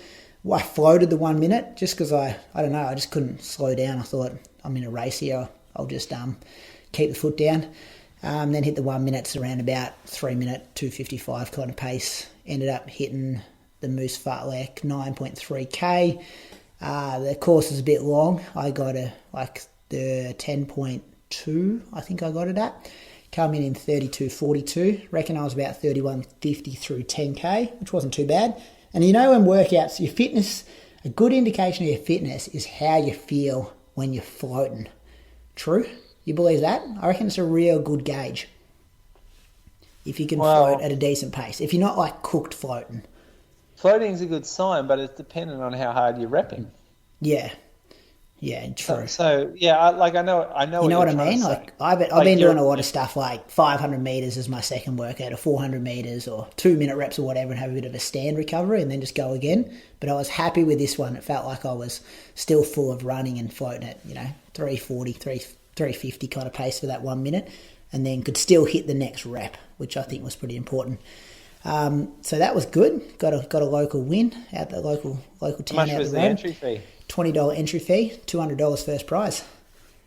I floated the 1 minute just because I don't know, I just couldn't slow down. I thought, I'm in a race here, I'll just keep the foot down. Then hit the 1 minute around about 3 minute 2:55 kind of pace. Ended up hitting the moose fartlek 9.3k. The course is a bit long. I got the 10.2, I think I got it at. Come in 32.42. Reckon I was about 31.50 through 10k, which wasn't too bad. And you know, when workouts, your fitness, a good indication of your fitness is how you feel when you're floating. True? You believe that? I reckon it's a real good gauge. If you can float at a decent pace. If you're not like cooked floating. Floating's a good sign, but it's dependent on how hard you're repping. Yeah. Yeah, true. So I know. You know what I mean? Like I've been doing a lot of stuff like 500 meters as my second workout, or 400 meters, or 2 minute reps or whatever, and have a bit of a stand recovery and then just go again. But I was happy with this one. It felt like I was still full of running and floating at 340, 350 kind of pace for that 1 minute, and then could still hit the next rep, which I think was pretty important. So that was good. Got a local win at the local town. How much was the entry fee? $20 entry fee, $200 first prize.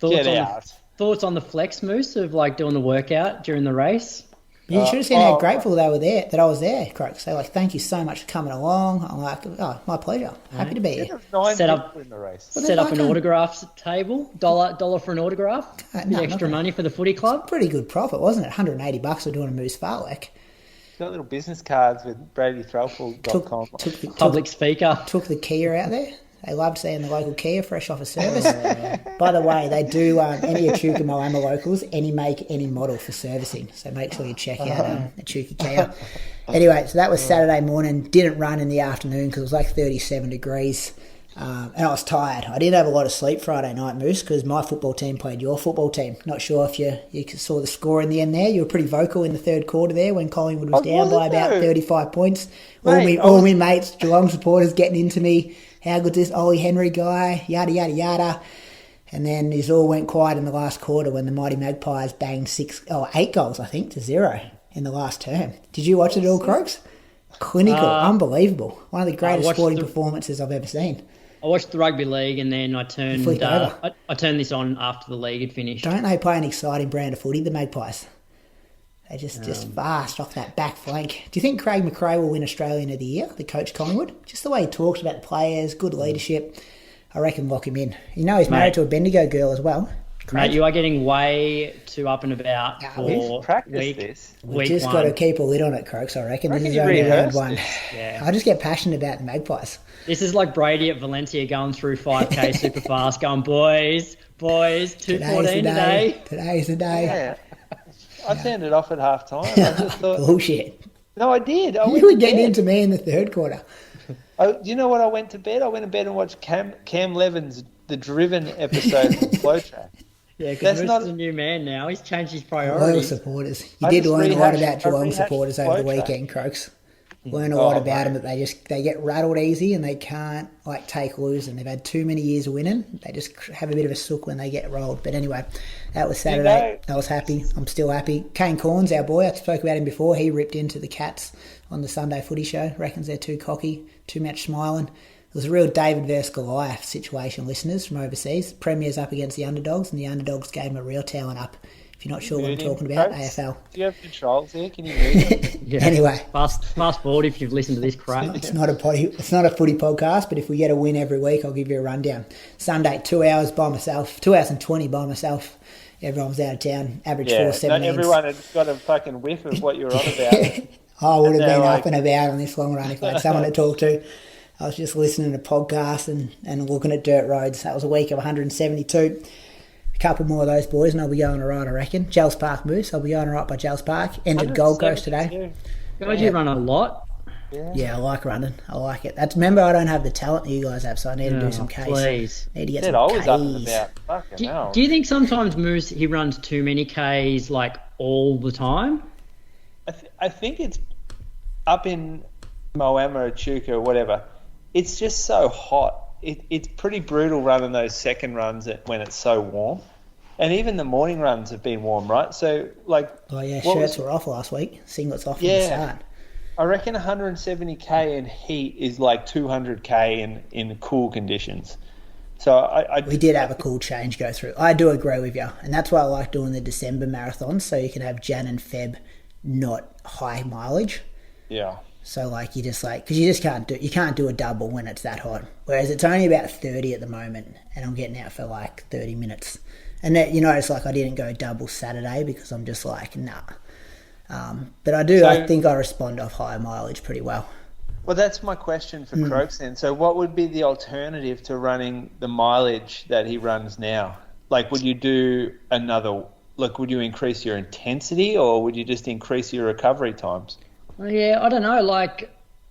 Thoughts on the flex moose of like doing the workout during the race? You should have seen how grateful they were there that I was there, Croaks. They were like, thank you so much for coming along. I'm like, oh, my pleasure. Happy to be here. Set up an autograph table, dollar for an autograph. Extra money for the footy club. Pretty good profit, wasn't it? $180 for doing a moose fartlek. Got little business cards with BradyThrowful.com. Public speaker. Took the Kia out there. They loved seeing the local Kia fresh off a service. By the way, they do any Echuca Moama locals, any make, any model for servicing. So make sure you check out Echuca Kia. Anyway, so that was Saturday morning. Didn't run in the afternoon because it was like 37 degrees. And I was tired. I didn't have a lot of sleep Friday night, Moose, because my football team played your football team. Not sure if you saw the score in the end there. You were pretty vocal in the third quarter there when Collingwood was down by about 35 points. All my mates, Geelong supporters getting into me. How good's this Ollie Henry guy? Yada, yada, yada. And then it all went quiet in the last quarter when the Mighty Magpies banged 8 goals, I think, to 0 in the last term. Did you watch it all, Croaks? Clinical, unbelievable. One of the greatest sporting performances I've ever seen. I watched the rugby league and then I turned this on after the league had finished. Don't they play an exciting brand of footy, the Magpies? They just fast off that back flank. Do you think Craig McRae will win Australian of the Year, the coach Collingwood? Just the way he talks about the players, good leadership. I reckon lock him in. You know he's married to a Bendigo girl as well. Mate, you are getting way too up and about for We've just got to keep a lid on it, Croaks, I reckon. This is only round 1. Yeah. I just get passionate about the Magpies. This is like Brady at Valencia going through 5K super fast, going, boys, Boys, 2:14 today. Today's the day. Yeah. I turned it off at half time. I just thought, Bullshit. no, I did. You were getting into me in the third quarter. Do you know what I went to bed? I went to bed and watched Cam Levin's The Driven episode from Flow Track. Yeah, because Moose is a new man now. He's changed his Loyal priorities. supporters. You did learn a lot about Geelong supporters over the weekend, Croaks. Learn a lot about them, that they get rattled easy and they can't take losing. They've had too many years of winning. They just have a bit of a sook when they get rolled. But anyway, that was Saturday. I was happy. I'm still happy. Kane Corns, our boy, I spoke about him before. He ripped into the Cats on the Sunday footy show. Reckons they're too cocky, too much smiling. It was a real David versus Goliath situation, listeners from overseas. Premiers up against the underdogs, and the underdogs gave them a real talent up. If you're not sure what I'm talking about, AFL. Do you have controls here? Can you move? Yeah. Anyway. Fast forward if you've listened to this crap. It's not a footy podcast, but if we get a win every week, I'll give you a rundown. Sunday, 2 hours by myself, 2 hours and 20 by myself. Everyone was out of town, average 4.17. Not everyone had got a fucking whiff of what you were on about. I would have been up and about on this long run if I had someone to talk to. I was just listening to podcasts and looking at dirt roads. That was a week of 172. A couple more of those boys and I'll be going all right, I reckon. Gels Park Moose, I'll be going all right by Gels Park. Entered Gold Coast today. Guys, you run a lot. Yeah, I like running. I like it. Remember, I don't have the talent that you guys have, so I need to do some Ks. Please. Need to get Said some I was Ks. up and about. Fucking hell. Do you think sometimes Moose, he runs too many Ks all the time? I think it's up in Moama, Echuca, or whatever. It's just so hot. It's pretty brutal running those second runs when it's so warm. And even the morning runs have been warm, right? So, Oh, yeah, shirts were off last week. Singlets off from the start. I reckon 170k in heat is like 200k in cool conditions. So we did have a cool change go through. I do agree with you. And that's why I like doing the December marathons, so you can have Jan and Feb not high mileage. Yeah. So you just because you just can't do a double when it's that hot. Whereas it's only about 30 at the moment, and I'm getting out for 30 minutes. And that, it's I didn't go double Saturday because I'm just nah. But I do. I think I respond off higher mileage pretty well. Well, that's my question for Croaks then. So what would be the alternative to running the mileage that he runs now? Would you do another? Would you increase your intensity, or would you just increase your recovery times? Yeah, I don't know.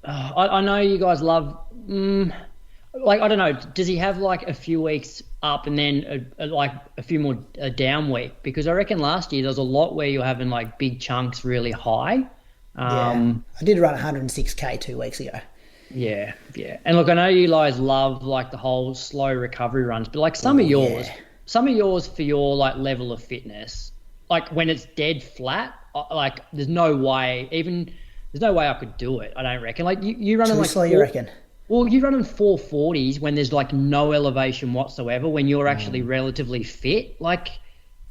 I know you guys love. I don't know. Does he have a few weeks up and then a few more down week? Because I reckon last year there was a lot where you were having big chunks really high. I did run 106k 2 weeks ago. Yeah. And I know you guys love the whole slow recovery runs, but some of yours for your level of fitness, when it's dead flat, there's no way I could do it. I don't reckon. You running slow, you reckon? Well, you're running 440s when there's no elevation whatsoever, when you're actually relatively fit.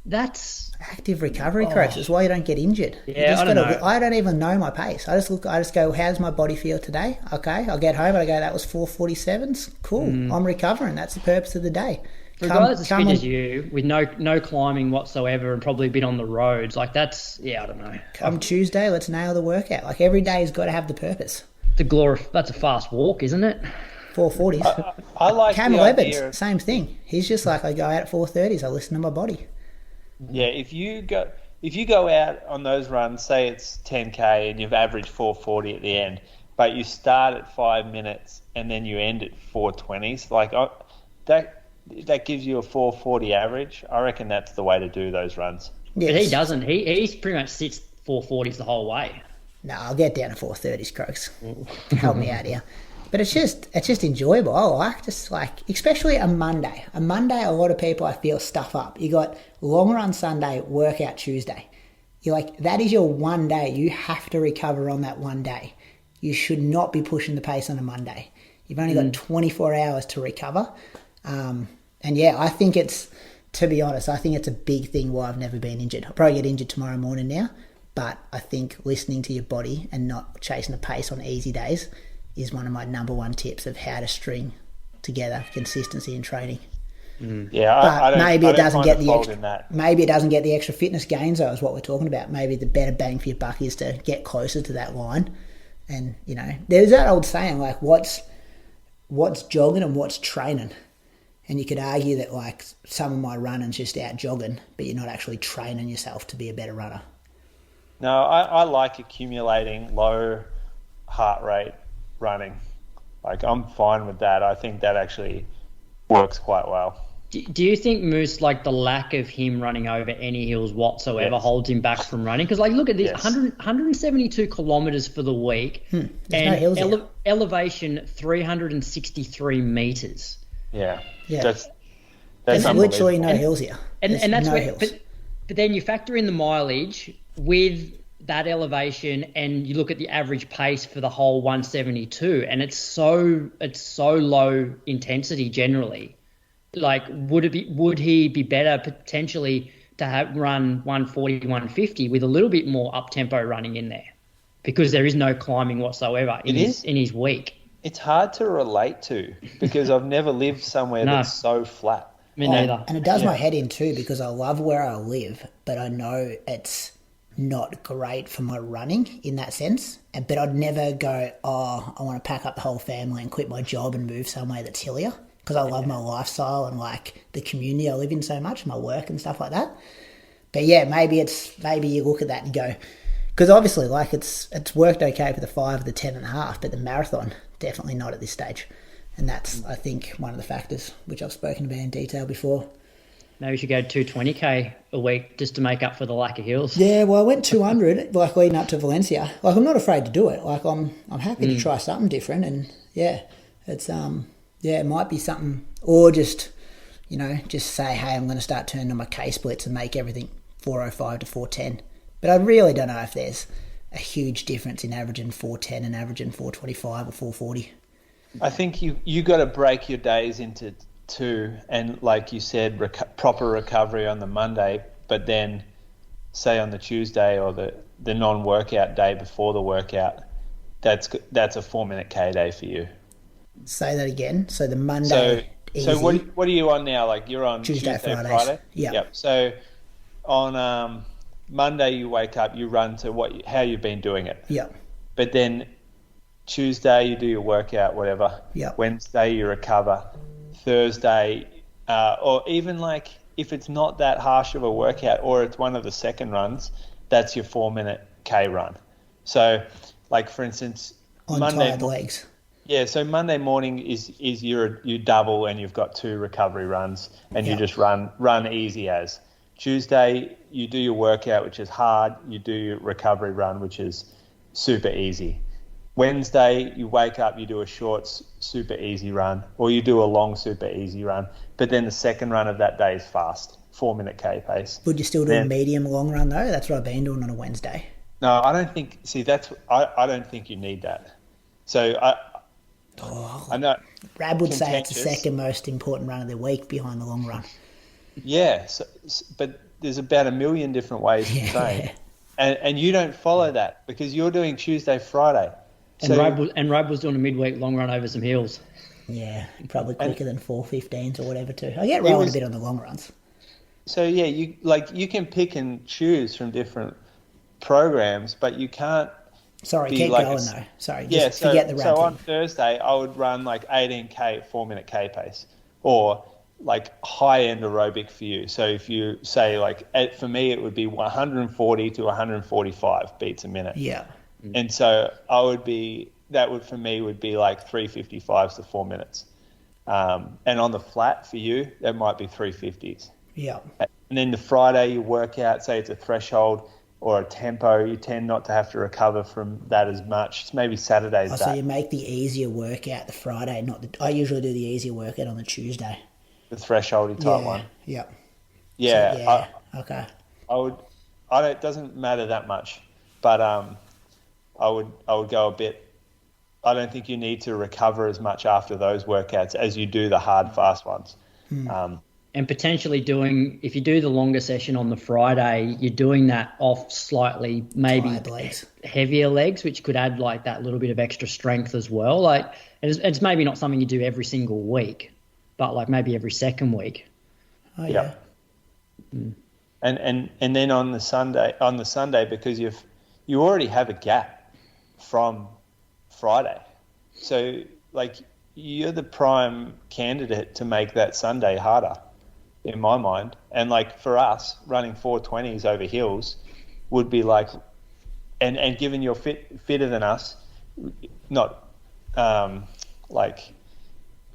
That's active recovery, Chris. That's why you don't get injured. Yeah, I don't know. I don't even know my pace. I just go, how does my body feel today? Okay, I'll get home and I go, that was 447s. Cool. I'm recovering. That's the purpose of the day. For a guy that's as fit as you, with no climbing whatsoever and probably a bit on the roads, that's, I don't know. Come Tuesday, let's nail the workout. Every day has got to have the purpose. That's a fast walk, isn't it? 440s. I like Camel the Evans, idea of, same thing. He's just I go out at 4:30s. I listen to my body. Yeah, if you go out on those runs, say it's 10k and you've averaged 440 at the end, but you start at 5 minutes and then you end at 420s, that gives you a 440 average. I reckon that's the way to do those runs. Yes. But he doesn't. He pretty much sits 440s the whole way. No, I'll get down to 4:30s, Croaks. Help me out here. But it's just enjoyable. I like especially a Monday. A Monday, a lot of people I feel stuff up. You got long run Sunday, workout Tuesday. You're that is your one day. You have to recover on that one day. You should not be pushing the pace on a Monday. You've only got 24 hours to recover. I think to be honest, I think it's a big thing why I've never been injured. I'll probably get injured tomorrow morning now. But I think listening to your body and not chasing the pace on easy days is one of my number one tips of how to string together consistency in training. Yeah, but maybe it doesn't get the extra fitness gains, though, is what we're talking about. Maybe the better bang for your buck is to get closer to that line. And there's that old saying what's jogging and what's training. And you could argue that like some of my running's just out jogging, but you're not actually training yourself to be a better runner. No, I like accumulating low heart rate running. Like, I'm fine with that. I think that actually works quite well. Do you think Moose, like the lack of him running over any hills whatsoever, holds him back from running? Because like, look at this, 172 kilometres for the week, There's and no hills here. elevation 363 metres. Yeah. Yeah. That's There's literally no hills here. And that's no where, hills. but then you factor in the mileage with that elevation, and you look at the average pace for the whole 172, and it's so low intensity generally. Like, would he be better potentially to run 140, 150 with a little bit more up tempo running in there, because there is no climbing whatsoever in his week. It's hard to relate to because I've never lived somewhere that's so flat. Me neither. And it does my head in too, because I love where I live, but I know it's not great for my running in that sense. But I'd never go, I want to pack up the whole family and quit my job and move somewhere that's hillier, because I love my lifestyle and like the community I live in so much, my work and stuff like that. But yeah, maybe you look at that and go, because obviously like it's worked okay for the 5, the 10.5, but the marathon definitely not at this stage. And that's, I think, one of the factors which I've spoken about in detail before. Maybe we should go 220k a week just to make up for the lack of hills. Yeah, well, I went 200 like leading up to Valencia. Like, I'm not afraid to do it. Like, I'm happy to try something different. And yeah, it's it might be something, or just say, hey, I'm going to start turning on my K splits and make everything 405 to 410. But I really don't know if there's a huge difference in averaging 410 and averaging 425 or 440. I think you got to break your days into two, and like you said, proper recovery on the Monday, but then say on the Tuesday or the non-workout day before the workout, that's a 4-minute K day for you. Say that again. So the Monday. So what are you on now? Like, you're on Tuesday Friday. Yep. So on Monday you wake up, you run to how you've been doing it. Yeah. But then Tuesday you do your workout, whatever. Yeah. Wednesday you recover. Thursday, or even like if it's not that harsh of a workout, or it's one of the second runs, that's your 4-minute K run. So, like for instance, on Monday tired legs. Yeah, so Monday morning is you double and you've got 2 recovery runs, and you just run easy as. Tuesday you do your workout, which is hard. You do your recovery run, which is super easy. Wednesday, you wake up, you do a short, super easy run, or you do a long, super easy run. But then the second run of that day is fast, 4-minute K pace. Would you still do a medium long run though? That's what I've been doing on a Wednesday. No, I don't think. See, I don't think you need that. So I know. Rab would say it's the second most important run of the week behind the long run. Yeah, but there's about 1 million different ways to train, and you don't follow that because you're doing Tuesday, Friday. And Rab was doing a midweek long run over some hills. Yeah, probably quicker than 4:15s or whatever too. I get rolling a bit on the long runs. So yeah, you can pick and choose from different programs, but you can't. Sorry, keep going though. Sorry, just forget the Rab So thing. on Thursday, I would run like 18k 4-minute K pace, or like high-end aerobic for you. So if you say for me, it would be 140 to 145 beats a minute. Yeah. And so that would for me would be like 355s to 4 minutes. And on the flat for you, that might be 350s. Yeah. And then the Friday you work out, say it's a threshold or a tempo, you tend not to have to recover from that as much. It's maybe Saturday's So you make the easier workout the Friday, I usually do the easier workout on the Tuesday. The thresholdy type one. Yeah. Yeah. Okay. It doesn't matter that much, but I would go a bit. I don't think you need to recover as much after those workouts as you do the hard, fast ones. And potentially if you do the longer session on the Friday, you're doing that off slightly, maybe heavier legs, which could add like that little bit of extra strength as well. Like it's maybe not something you do every single week, but like maybe every second week. Oh yeah. And then on the Sunday, because you already have a gap from Friday, so like you're the prime candidate to make that Sunday harder, in my mind. And like for us, running 420s over hills would be like, and given you're fitter than us, not like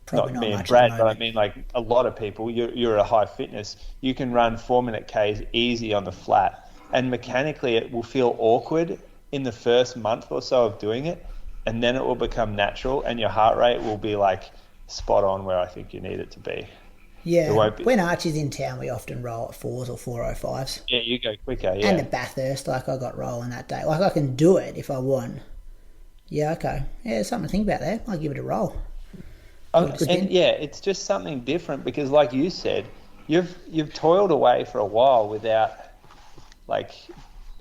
Probably not me and much Brad, at the but I moment. mean like a lot of people. You're at a high fitness. You can run 4-minute Ks easy on the flat, and mechanically it will feel awkward in the first month or so of doing it, and then it will become natural, and your heart rate will be like spot on where I think you need it to be. Yeah, It won't be- when Archie's in town, we often roll at 4s or 4:05s. Yeah, you go quicker. Yeah, And at Bathurst, like I got rolling that day. Like I can do it if I want. Yeah, okay. Yeah, there's something to think about there. I'll give it a roll. and yeah, it's just something different because, like you said, you've toiled away for a while without like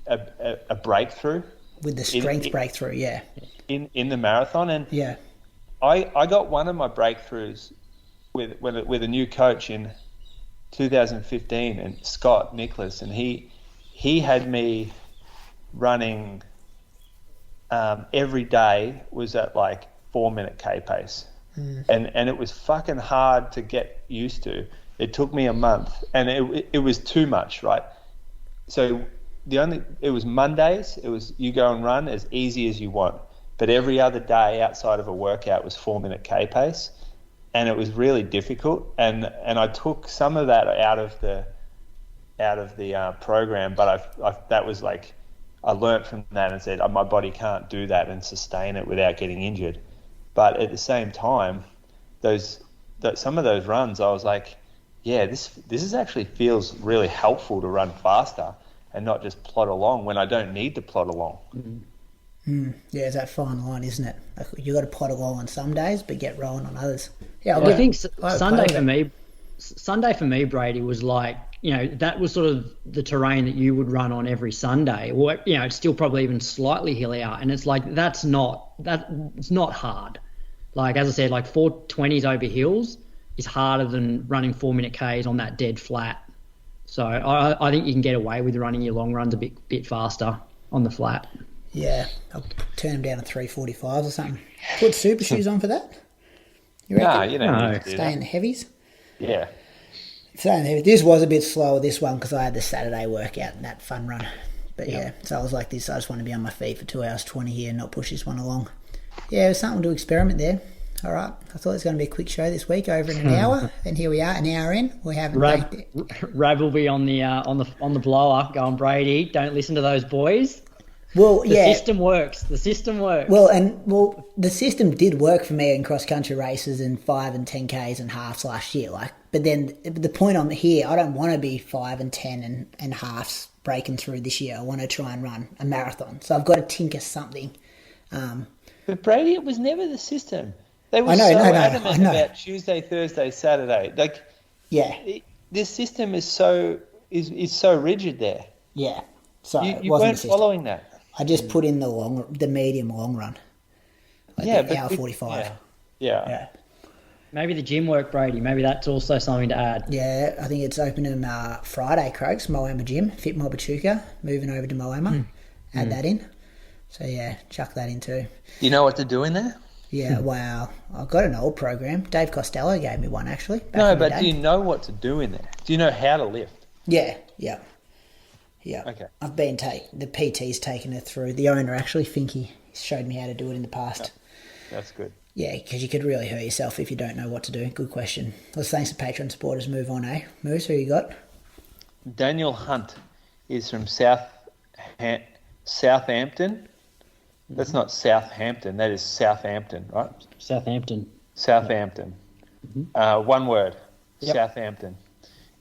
a breakthrough With the strength breakthrough, yeah. in the marathon, and Yeah. I got one of my breakthroughs with a new coach in 2015, and Scott Nicholas, and he had me running every day was at like 4-minute K pace, and it was fucking hard to get used to. It took me a month, and it was too much, right? So it was Mondays. It was you go and run as easy as you want, but every other day outside of a workout was 4-minute K pace, and it was really difficult. And I took some of that out of the program, but that was like I learnt from that and said, oh, my body can't do that and sustain it without getting injured. But at the same time, some of those runs, I was like, yeah, this is actually feels really helpful to run faster and not just plod along when I don't need to plod along. Yeah, it's that fine line, isn't it? Like, you got to plod along on some days, but get rolling on others. Yeah, I think I'll Sunday play with it. Sunday for me, Brady, was like, that was sort of the terrain that you would run on every Sunday. Or, it's still probably even slightly hillier. And it's like, it's not hard. Like, as I said, like 420s over hills is harder than running 4-minute Ks on that dead flat. So I think you can get away with running your long runs a bit faster on the flat. Yeah, I'll turn them down to 3:45s or something. Put super shoes on for that? You reckon? Nah, you don't No. need to do Stay in that. the heavies? Yeah. Stay in the heavies. This was a bit slower, this one, because I had the Saturday workout and that fun run. But yeah, so I was like this. I just want to be on my feet for 2 hours 20 here and not push this one along. Yeah, it was something to experiment there. All right, I thought it was going to be a quick show this week, over in an hour, and here we are, an hour in. We haven't. Rav will be on the blower going, Brady, don't listen to those boys. Well, The yeah. system works. The system works. Well, the system did work for me in cross country races and 5 and 10Ks and halves last year. But then the point I'm here, I don't want to be 5 and 10 and halves breaking through this year. I want to try and run a marathon, so I've got to tinker something. But Brady, it was never the system. They were I know. about Tuesday, Thursday, Saturday. Like, Yeah, this system is so rigid there. yeah. So You it wasn't weren't the system. following that. I just put in the medium long run. Like the hour 45. Yeah. Maybe the gym work, Brady. Maybe that's also something to add. Yeah, I think it's opening Friday, Croaks, Moama Gym, Fit Mobachuka, moving over to Moama. Add that in. So yeah, chuck that in too. You know what to do in there? Yeah, wow. I've got an old program. Dave Costello gave me one, actually. back No, in the but day. do you know what to do in there? Do you know how to lift? Yeah. Okay. I've been the PT's taken it through. The owner, actually, Finky, showed me how to do it in the past. That's good. Yeah, because you could really hurt yourself if you don't know what to do. Good question. Well, thanks to Patreon supporters. Move on, eh? Moose, who you got? Daniel Hunt is from Southampton. That's not Southampton. That is Southampton, right? Southampton. Southampton. One word. Yep. Southampton.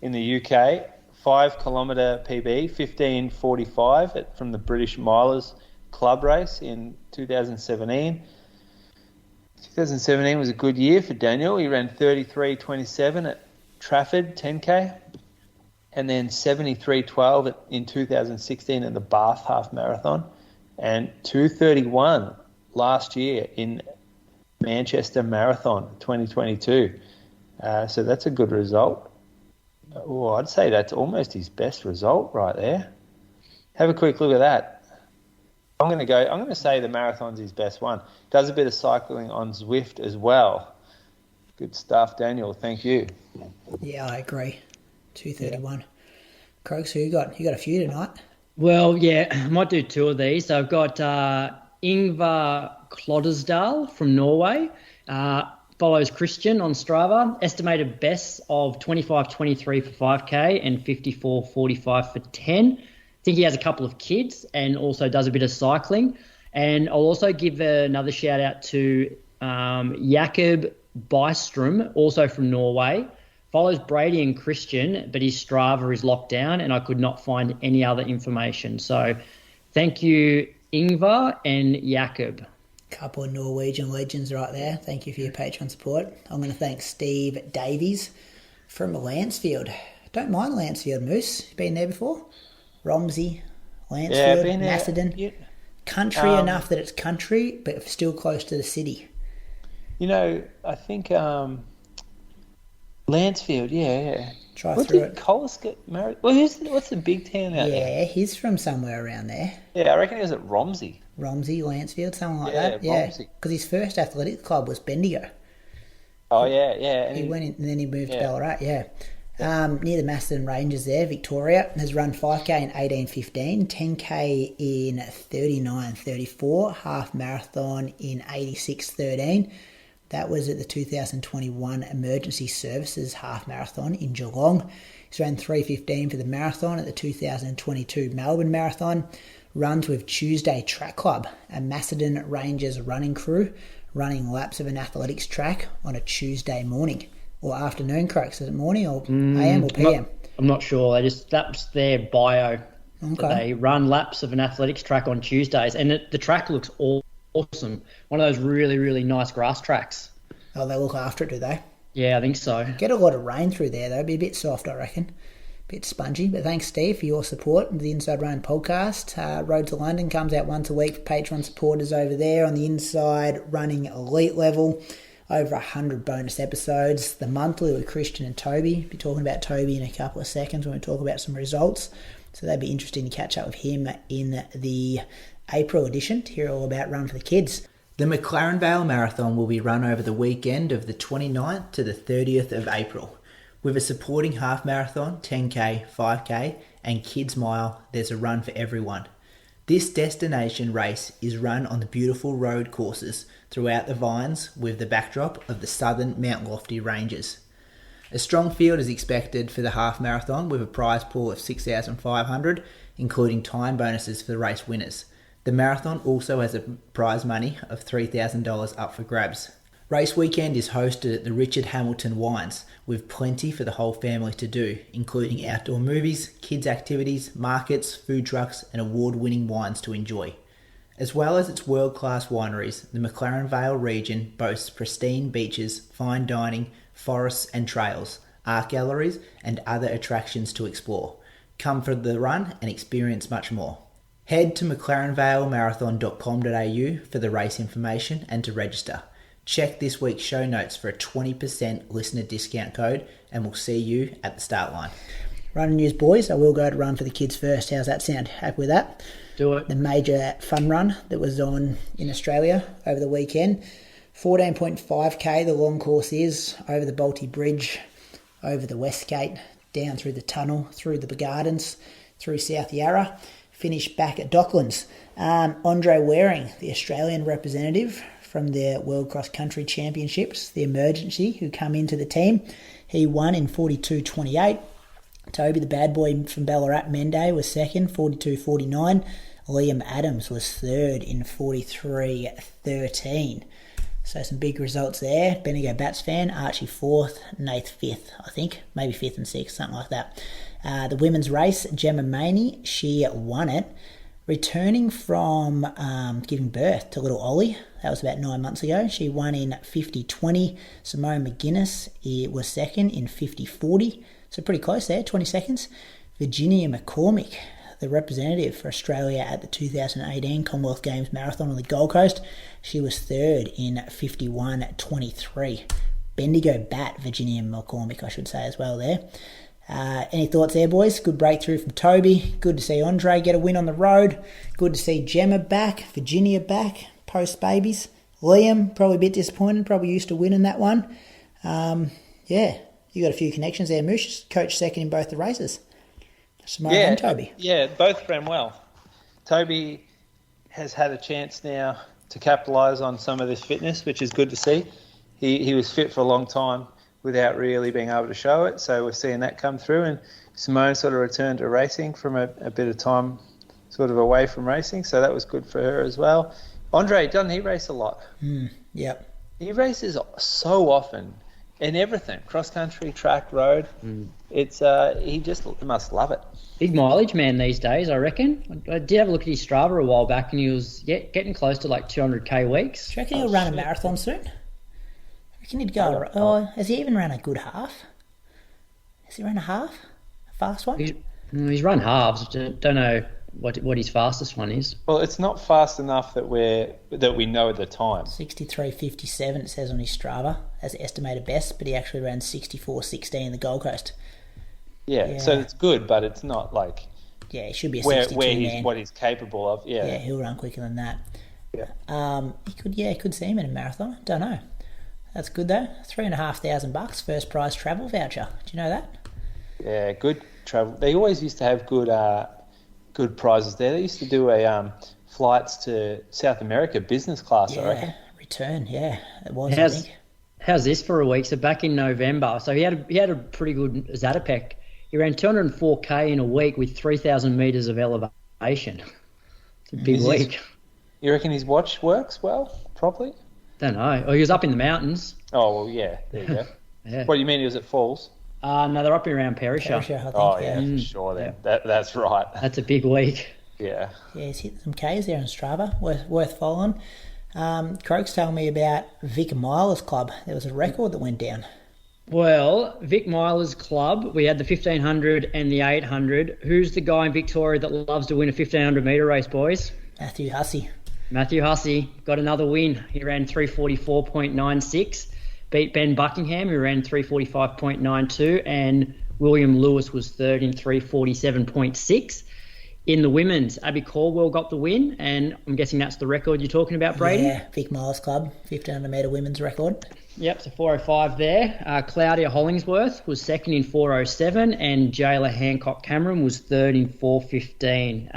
In the UK, 5 kilometre PB, 15:45 from the British Milers Club race in 2017. 2017 was a good year for Daniel. He ran 33:27 at Trafford 10K, and then 73:12 in 2016 at the Bath Half Marathon, and 2:31 last year in Manchester Marathon 2022. So that's a good result. Oh, I'd say that's almost his best result right there. Have a quick look at that. I'm going to say the marathon's his best one. Does a bit of cycling on Zwift as well. Good stuff, Daniel. Thank you. Yeah, I agree. 2:31. Croaks, who you got? You got a few tonight. Well, yeah, I might do two of these. So I've got Ingvar Kloddersdal from Norway. Follows Christian on Strava. Estimated bests of 25:23 for 5K and 54:45 for 10. I think he has a couple of kids and also does a bit of cycling. And I'll also give another shout out to Jakob Bystrom, also from Norway. Follows Brady and Christian, but his Strava is locked down and I could not find any other information. So thank you, Ingvar and Jakob. Couple of Norwegian legends right there. Thank you for your Patreon support. I'm going to thank Steve Davies from Lancefield. Don't mind Lancefield, Moose. Been there before? Romsey, Lancefield, Macedon. Yeah. Country enough that it's country, but still close to the city. You know, I think Lancefield, yeah. Try what through did it. Collis get married? Well, what's the big town out there? Yeah, he's from somewhere around there. Yeah, I reckon he was at Romsey. Romsey, Lancefield, something like that. Yeah, because his first athletic club was Bendigo. Oh, yeah. And he went in, and then he moved to Ballarat, near the Macedon Ranges there. Victoria has run 5K in 18:15, 10K in 39:34, half marathon in 86:13. That was at the 2021 Emergency Services Half Marathon in Geelong. He's ran 3:15 for the marathon at the 2022 Melbourne Marathon. Runs with Tuesday Track Club, a Macedon Rangers running crew, running laps of an athletics track on a Tuesday morning or afternoon. Croaks, is it morning or AM or PM? I'm not sure. That's their bio. Okay. They run laps of an athletics track on Tuesdays, and the track looks awesome. One of those really, really nice grass tracks. Oh, they look after it, do they? Yeah, I think so. Get a lot of rain through there, though. Be a bit soft, I reckon. Bit spongy. But thanks, Steve, for your support of the Inside Run podcast. Road to London comes out once a week for Patreon supporters over there on the Inside Running Elite level. Over 100 bonus episodes. The monthly with Christian and Toby. Be talking about Toby in a couple of seconds when we talk about some results. So that'd be interesting to catch up with him in the April edition to hear all about Run for the Kids. The McLaren Vale Marathon will be run over the weekend of the 29th to the 30th of April. With a supporting half marathon, 10K, 5K and Kids Mile, there's a run for everyone. This destination race is run on the beautiful road courses throughout the Vines with the backdrop of the southern Mount Lofty Ranges. A strong field is expected for the half marathon with a prize pool of 6,500, including time bonuses for the race winners. The marathon also has a prize money of $3,000 up for grabs. Race weekend is hosted at the Richard Hamilton Wines, with plenty for the whole family to do, including outdoor movies, kids activities, markets, food trucks and award-winning wines to enjoy. As well as its world-class wineries, the McLaren Vale region boasts pristine beaches, fine dining, forests and trails, art galleries and other attractions to explore. Come for the run and experience much more. Head to mclarenvalemarathon.com.au for the race information and to register. Check this week's show notes for a 20% listener discount code and we'll see you at the start line. Running news, boys. I will go to Run for the Kids first. How's that sound? Happy with that? Do it. The major fun run that was on in Australia over the weekend. 14.5k the long course is, over the Balti Bridge, over the West Gate, down through the tunnel, through the Gardens, through South Yarra. Finished back at Docklands. Andre Waring, the Australian representative from the World Cross Country Championships, the emergency who come into the team, he won in 42.28. Toby, the bad boy from Ballarat, Menday, was second, 42.49. Liam Adams was third in 43.13. So some big results there. Bendigo Bats fan, Archie fourth, Nath fifth, I think. Maybe fifth and sixth, something like that. The women's race, Gemma Maini, she won it. Returning from giving birth to little Ollie, that was about 9 months ago. She won in 50.20. Simone McGuinness was second in 50.40. So pretty close there, 20 seconds. Virginia McCormick, the representative for Australia at the 2018 Commonwealth Games Marathon on the Gold Coast, she was third in 51.23. Bendigo Bat, Virginia McCormick, I should say as well there. Any thoughts there, boys? Good breakthrough from Toby. Good to see Andre get a win on the road. Good to see Gemma back, Virginia back, post-babies. Liam, probably a bit disappointed, probably used to winning that one. Yeah, you got a few connections there. Moosh coached second in both the races. Simone and Toby. Yeah, both ran well. Toby has had a chance now to capitalise on some of this fitness, which is good to see. He was fit for a long time without really being able to show it, so we're seeing that come through. And Simone sort of returned to racing from a bit of time sort of away from racing, so that was good for her as well. Andre, doesn't he race a lot? Yep. He races so often in everything, cross-country, track, road. It's he just must love it. Big mileage man these days, I reckon. I did have a look at his Strava a while back, and he was getting close to like 200k weeks. Do you reckon he'll run a marathon soon? I reckon he'd go. Has he even run a good half? Has he run a half? A fast one? He's run halves. Don't know what his fastest one is. Well, it's not fast enough that we know the time. 63.57 it says on his Strava as estimated best, but he actually ran 64.16 in the Gold Coast. Yeah, so it's good, but it's not like it should be a 62 man. What he's capable of. Yeah, he'll run quicker than that. Yeah. He could see him in a marathon. Don't know. That's good though. $3,500 first prize travel voucher. Do you know that? Yeah, good travel. They always used to have good prizes there. They used to do flights to South America business class. I reckon. Return. Yeah, it was. I think. How's this for a week? So back in November, so he had a pretty good Zatopek. He ran 204k in a week with 3,000 meters of elevation. It's a big week. You reckon his watch works well, properly? Don't know. Oh, he was up in the mountains. Oh well, yeah. There you go. Yeah. What do you mean? He was at Falls? No, they're up around Perisher. I think. For sure. Then that's right. That's a big week. Yeah. Yeah, he's hit some Ks there on Strava. Worth following. Croak's telling me about Vic Milers Club. There was a record that went down. Well, Vic Milers Club, we had the 1500 and the 800. Who's the guy in Victoria that loves to win a 1500 metre race, boys? Matthew Hussey. Matthew Hussey got another win. He ran 3:44.96, beat Ben Buckingham, who ran 3:45.92, and William Lewis was third in 3:47.6. In the women's, Abby Caldwell got the win, and I'm guessing that's the record you're talking about, Brady? Yeah, Vic Milers Club, 1500 metre women's record. Yep, so 4:05 there. Claudia Hollingsworth was second in 4:07, and Jayla Hancock Cameron was third in 4:15.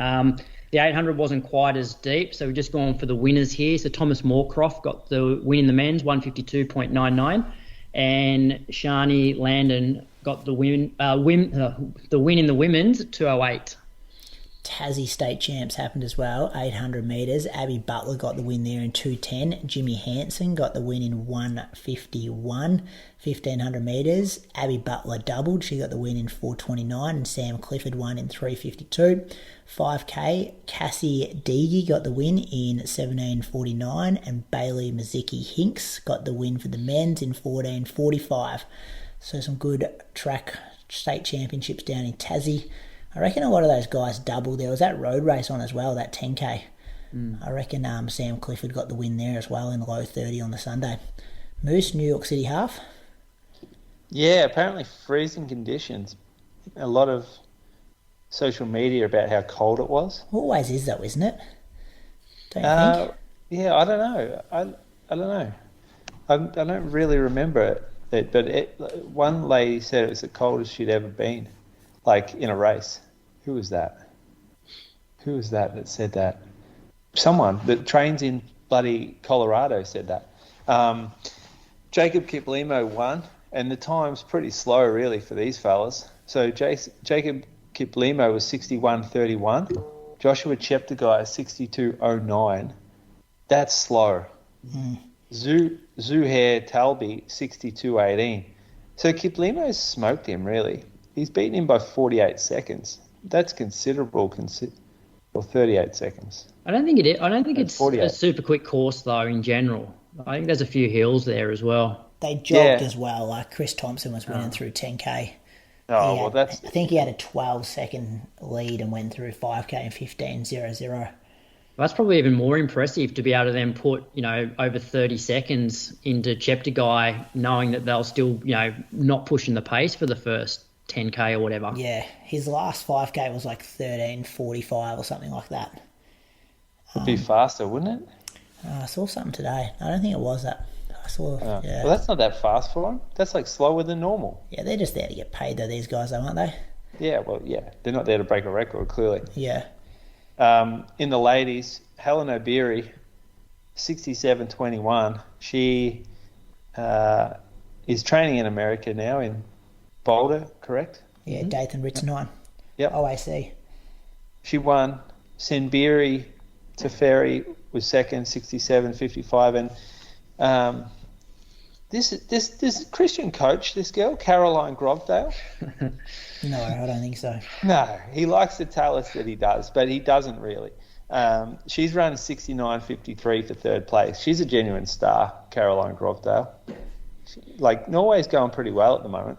The 800 wasn't quite as deep, so we're just going for the winners here. So Thomas Moorcroft got the win in the men's, 152.99, and Shani Landon got the win in the women's, 2:08. Tassie State Champs happened as well, 800 metres. Abby Butler got the win there in 2:10. Jimmy Hansen got the win in 1:51, 1500 metres. Abby Butler doubled. She got the win in 4:29, and Sam Clifford won in 3:52. 5K, Cassie Deege got the win in 17:49, and Bailey Mazicki Hinks got the win for the men's in 14:45. So some good track state championships down in Tassie. I reckon a lot of those guys doubled. There was that road race on as well, that 10K. I reckon Sam Clifford got the win there as well in the low 30 on the Sunday. Moose, New York City half. Yeah, apparently freezing conditions. A lot of social media about how cold it was. Always is though, isn't it? Don't you think? Yeah, I don't know. I don't know. I don't really remember it, but one lady said it was the coldest she'd ever been. Like in a race. Who was that? Who was that said that? Someone that trains in bloody Colorado said that. Jacob Kiplimo won, and the time's pretty slow really for these fellas. So Jacob Kiplimo was 61:31. Joshua Cheptegei 62:09. That's slow. Zuhair Talbi 62:18. So Kiplimo's smoked him really. He's beaten him by 48 seconds. That's considerable. Or 38 seconds. I don't think it is. I don't think it's 48. a super quick course though. In general, I think there's a few hills there as well. They jogged as well. Like Chris Thompson was winning through 10K. I think he had a 12-second lead and went through 5K in 15:00. That's probably even more impressive to be able to then put, over 30 seconds into Cheptegei, knowing that they'll still, not pushing the pace for the first 10K or whatever. Yeah, his last 5K was like 13:45 or something like that. It'd be faster, wouldn't it? I saw something today. I don't think it was that. saw. Yeah. Well, that's not that fast for them. That's like slower than normal. Yeah, they're just there to get paid, though, these guys, though, aren't they? Yeah, well, yeah. They're not there to break a record, clearly. Yeah. In the ladies, Helen O'Beary, 67.21. She is training in America now in Boulder, correct? Yeah, Dathan Ritz 9. Yep. OAC. She won. Senbiri Teferi was second, 67.55. And this Christian coach, this girl, Caroline Grovdale. No, I don't think so. No, he likes to tell us that he does, but he doesn't really. She's run 69.53 for third place. She's a genuine star, Caroline Grovdale. Norway's going pretty well at the moment.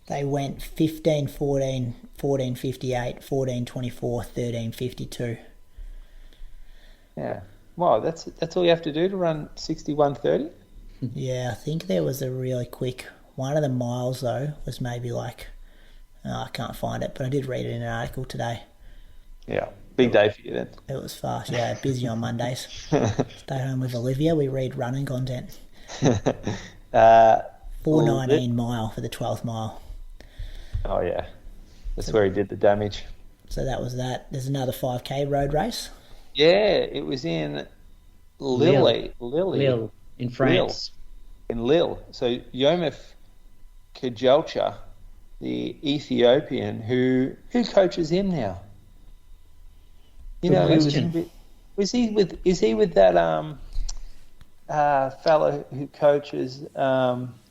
They went 15, 14, 14, 58, 14, 24, 13, 52. Yeah. Wow, that's all you have to do to run 61.30? Yeah, I think there was a really quick... One of the miles, though, was maybe like... I can't find it, but I did read it in an article today. Yeah, big day for you then. It was fast, yeah, busy on Mondays. Stay home with Olivia, we read running content. 4:19 mile for the 12th mile. Oh, yeah. That's where he did the damage. So that was that. There's another 5K road race. Yeah, it was in Lille in France. In Lille. So Yomif Kajelcha, the Ethiopian, who coaches him now? You know, is he with that fellow who coaches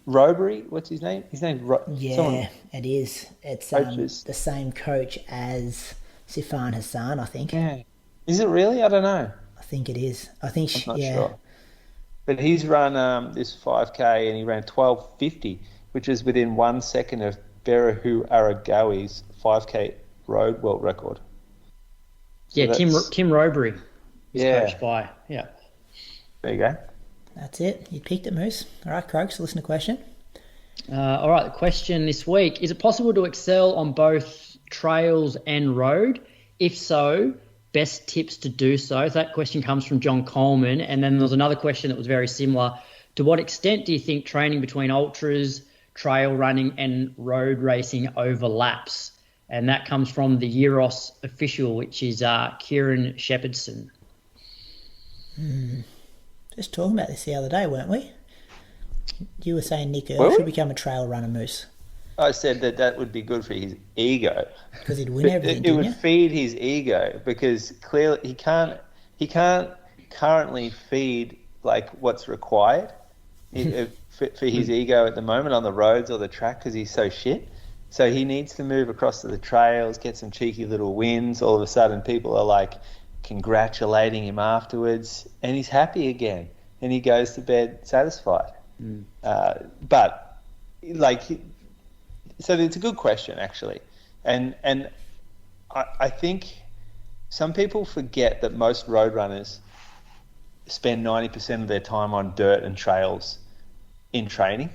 Robery? What's his name? His name's It is. It's the same coach as Sifan Hassan, I think. Yeah. Is it really? I don't know. I think it is. I'm not sure. But he's run this 5K and he ran 12.50, which is within 1 second of Berahu Aragawi's 5K road world record. So yeah, Tim Robery is coached by. Yeah. There you go. That's it. You picked it, Moose. All right, Croaks, listen to the question. All right, the question this week. Is it possible to excel on both trails and road? If so, best tips to do so. That question comes from John Coleman. And then there's another question that was very similar. To what extent do you think training between ultras, trail running and road racing overlaps? And that comes from the Euros official, which is Kieran Shepherdson. Just talking about this the other day, weren't we? You were saying Nick Earl should become a trail runner, Moose. I said that would be good for his ego. Because he'd win everything, It would feed his ego because clearly he can't currently feed like what's required for his ego at the moment on the roads or the track because he's so shit. So he needs to move across to the trails, get some cheeky little wins. All of a sudden people are like congratulating him afterwards and he's happy again and he goes to bed satisfied. But like... So it's a good question, actually. And I think some people forget that most road runners spend 90% of their time on dirt and trails in training.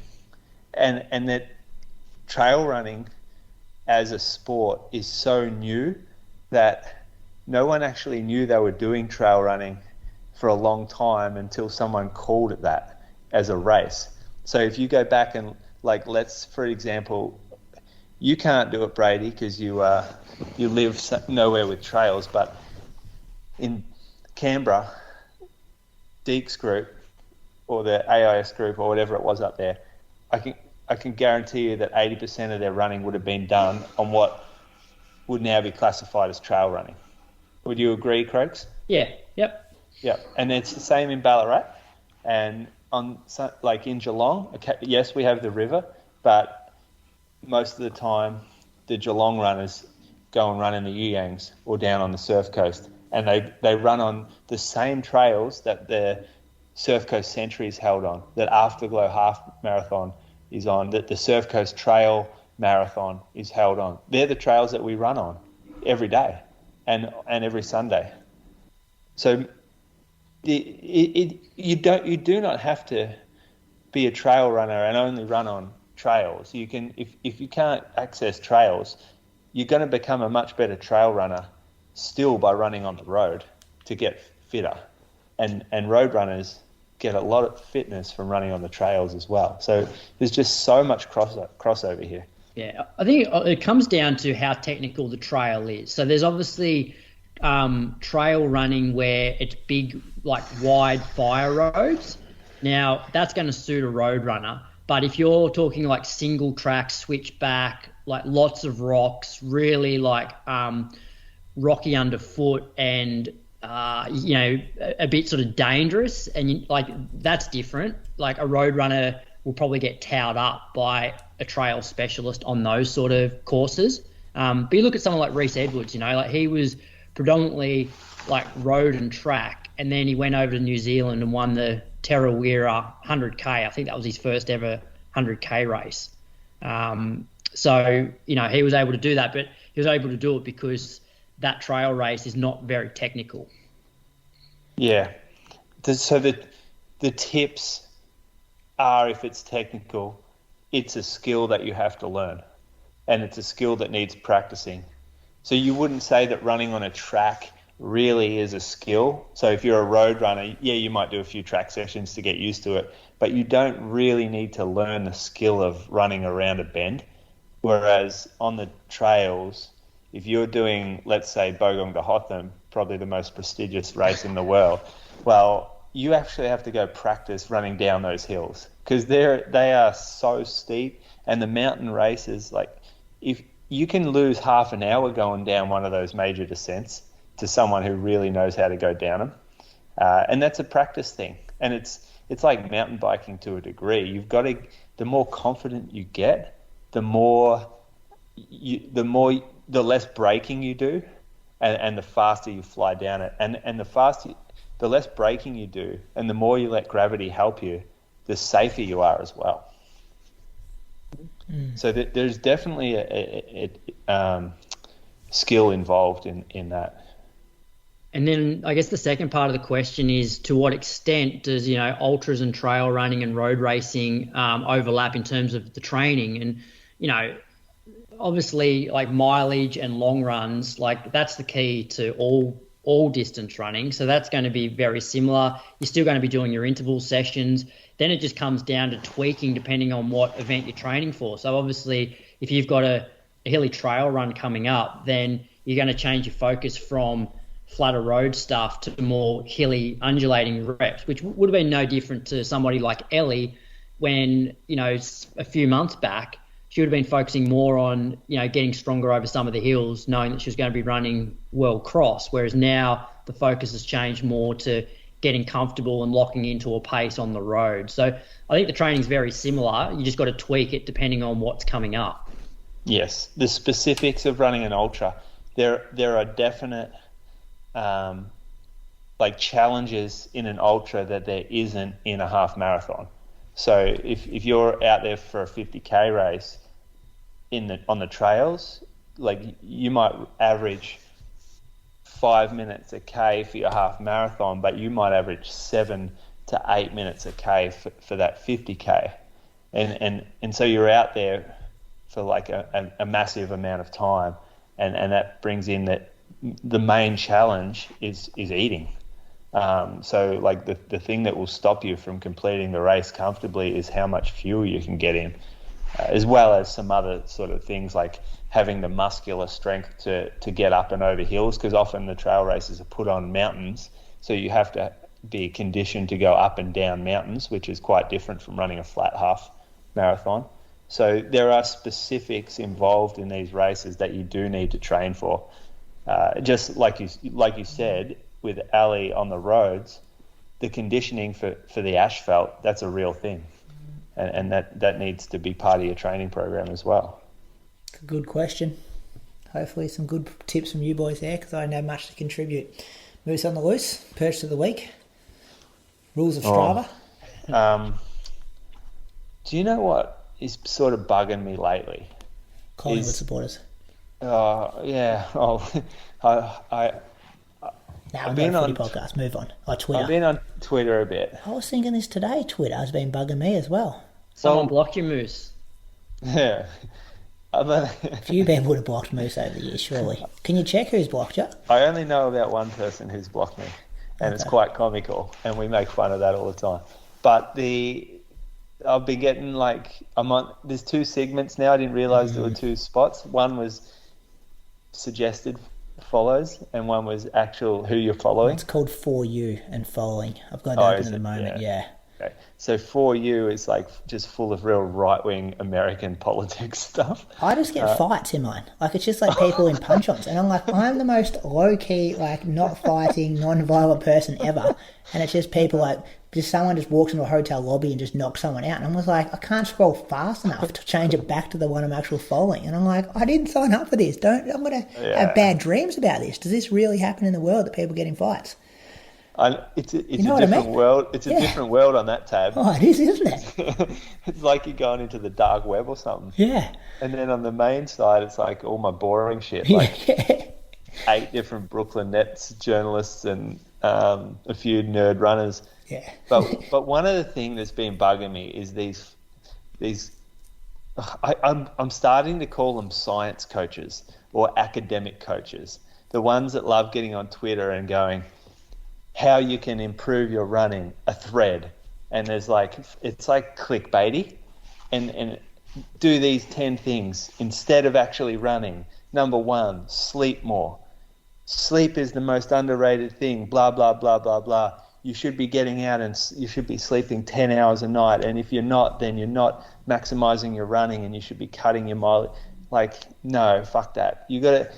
And that trail running as a sport is so new that no one actually knew they were doing trail running for a long time until someone called it that as a race. So if you go back and, like, let's, for example... You can't do it, Brady, because you live nowhere with trails. But in Canberra, Deeks group or the AIS group or whatever it was up there, I can guarantee you that 80% of their running would have been done on what would now be classified as trail running. Would you agree, Croaks? Yeah. Yep. Yep. And it's the same in Ballarat and in Geelong. Okay, yes, we have the river, but most of the time, the Geelong runners go and run in the Yuyangs or down on the Surf Coast. And they run on the same trails that the Surf Coast Century is held on, that Afterglow Half Marathon is on, that the Surf Coast Trail Marathon is held on. They're the trails that we run on every day and every Sunday. So you do not have to be a trail runner and only run on trails. You can, if you can't access trails, you're going to become a much better trail runner still by running on the road to get fitter. And road runners get a lot of fitness from running on the trails as well. So there's just so much crossover here. Yeah, I think it comes down to how technical the trail is. So there's obviously trail running where it's big, like wide fire roads. Now that's going to suit a road runner. But if you're talking like single track, switchback, like lots of rocks, really like rocky underfoot and a bit sort of dangerous, and that's different. Like a road runner will probably get towed up by a trail specialist on those sort of courses. But you look at someone like Reece Edwards, like he was predominantly like road and track, and then he went over to New Zealand and won the Tarawera 100K. I think that was his first ever 100K race. So he was able to do that, but he was able to do it because that trail race is not very technical. Yeah. So the tips are, if it's technical, it's a skill that you have to learn, and it's a skill that needs practicing. So you wouldn't say that running on a track really is a skill. So if you're a road runner, yeah, you might do a few track sessions to get used to it, but you don't really need to learn the skill of running around a bend. Whereas on the trails, if you're doing, let's say, Bogong to Hotham, probably the most prestigious race in the world, well, you actually have to go practice running down those hills because they are so steep. And the mountain races, like, if you can lose half an hour going down one of those major descents to someone who really knows how to go down them, and that's a practice thing. And it's like mountain biking to a degree. You've got to, the more confident you get, the less braking you do, and the faster you fly down it. And the less braking you do, and the more you let gravity help you, the safer you are as well. So there's definitely a skill involved in that. And then I guess the second part of the question is, to what extent does ultras and trail running and road racing overlap in terms of the training? And obviously, like mileage and long runs, like that's the key to all distance running. So that's going to be very similar. You're still going to be doing your interval sessions. Then it just comes down to tweaking depending on what event you're training for. So obviously, if you've got a hilly trail run coming up, then you're going to change your focus from flatter road stuff to more hilly undulating reps, which would have been no different to somebody like Ellie when, a few months back, she would have been focusing more on, getting stronger over some of the hills, knowing that she was going to be running World Cross, whereas now the focus has changed more to getting comfortable and locking into a pace on the road. So I think the training's very similar. You just got to tweak it depending on what's coming up. Yes, the specifics of running an ultra, there are definite challenges in an ultra that there isn't in a half marathon. So if you're out there for a 50K race on the trails, like you might average 5 minutes a K for your half marathon, but you might average 7 to 8 minutes a K for that 50K. And so you're out there for like a massive amount of time. And that brings in that the main challenge is eating. So like the thing that will stop you from completing the race comfortably is how much fuel you can get in, as well as some other sort of things like having the muscular strength to get up and over hills, because often the trail races are put on mountains, so you have to be conditioned to go up and down mountains, which is quite different from running a flat half marathon. So there are specifics involved in these races that you do need to train for. Just like you said, with Ellie on the roads, the conditioning for the asphalt, that's a real thing. And that needs to be part of your training program as well. Good question. Hopefully some good tips from you boys there, because I don't have much to contribute. Moose on the loose, purchase of the week, rules of Strava. Do you know what is sort of bugging me lately? Collingwood supporters. Yeah. I've been on footy podcast. Move on. Twitter. I've been on Twitter a bit. I was thinking this today. Twitter has been bugging me as well. Someone blocked you, Moose. Yeah. A few people would have blocked Moose over the years, surely. Can you check who's blocked you? I only know about one person who's blocked me. and it's quite comical, and we make fun of that all the time. But I'll be getting there's 2 segments now. I didn't realise there were 2 spots. One was suggested follows, and one was actual who you're following. It's called For You and following. I've got it open at the moment. Yeah. Okay. So For You is just full of real right-wing American politics stuff. I just get fights in mine. It's just people in punch-ons. And I'm I'm the most low-key, not fighting, non-violent person ever. And it's just people someone just walks into a hotel lobby and just knocks someone out. And I can't scroll fast enough to change it back to the one I'm actually following. And I'm I didn't sign up for this. I'm going to have bad dreams about this. Does this really happen in the world that people get in fights? It's a different world. It's a different world on that tab. Oh, it is, isn't it? It's like you're going into the dark web or something. Yeah. And then on the main side, it's all my boring shit. 8 different Brooklyn Nets journalists and a few nerd runners. Yeah. But one of the things that's been bugging me is these. I'm starting to call them science coaches or academic coaches. The ones that love getting on Twitter and going, how you can improve your running, a thread, and there's it's clickbaity, and do these 10 things instead of actually running. Number 1, sleep more. Sleep is the most underrated thing, blah blah blah blah blah. You should be getting out and you should be sleeping 10 hours a night, and if you're not, then you're not maximizing your running, and you should be cutting your mileage. No, fuck that. You gotta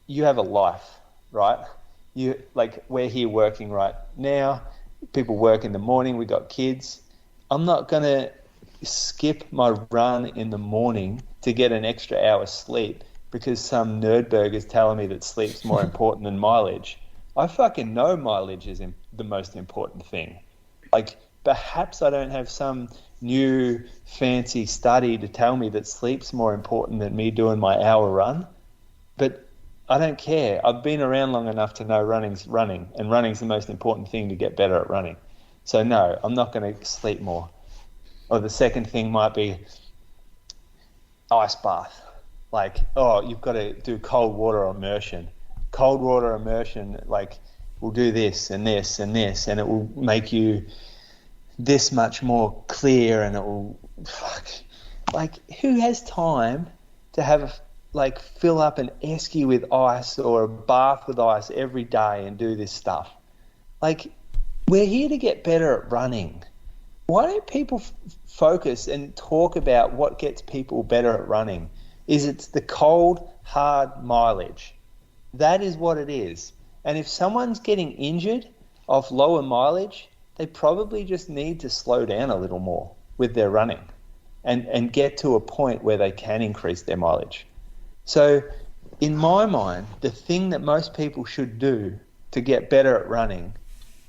you have a life, right? We're here working right now. People work in the morning. We got kids. I'm not going to skip my run in the morning to get an extra hour sleep because some nerdberg is telling me that sleep's more important than mileage. I fucking know mileage is the most important thing. Perhaps I don't have some new fancy study to tell me that sleep's more important than me doing my hour run, but I don't care. I've been around long enough to know running's running, and running's the most important thing to get better at running. So no, I'm not going to sleep more. Or the second thing might be ice bath. You've got to do cold water immersion. Cold water immersion, will do this and this and this, and it will make you this much more clear, and it will... who has time to have fill up an esky with ice or a bath with ice every day and do this stuff? We're here to get better at running. Why don't people focus and talk about what gets people better at running? It's the cold, hard mileage. That is what it is. And if someone's getting injured off lower mileage, they probably just need to slow down a little more with their running and get to a point where they can increase their mileage. So in my mind, the thing that most people should do to get better at running,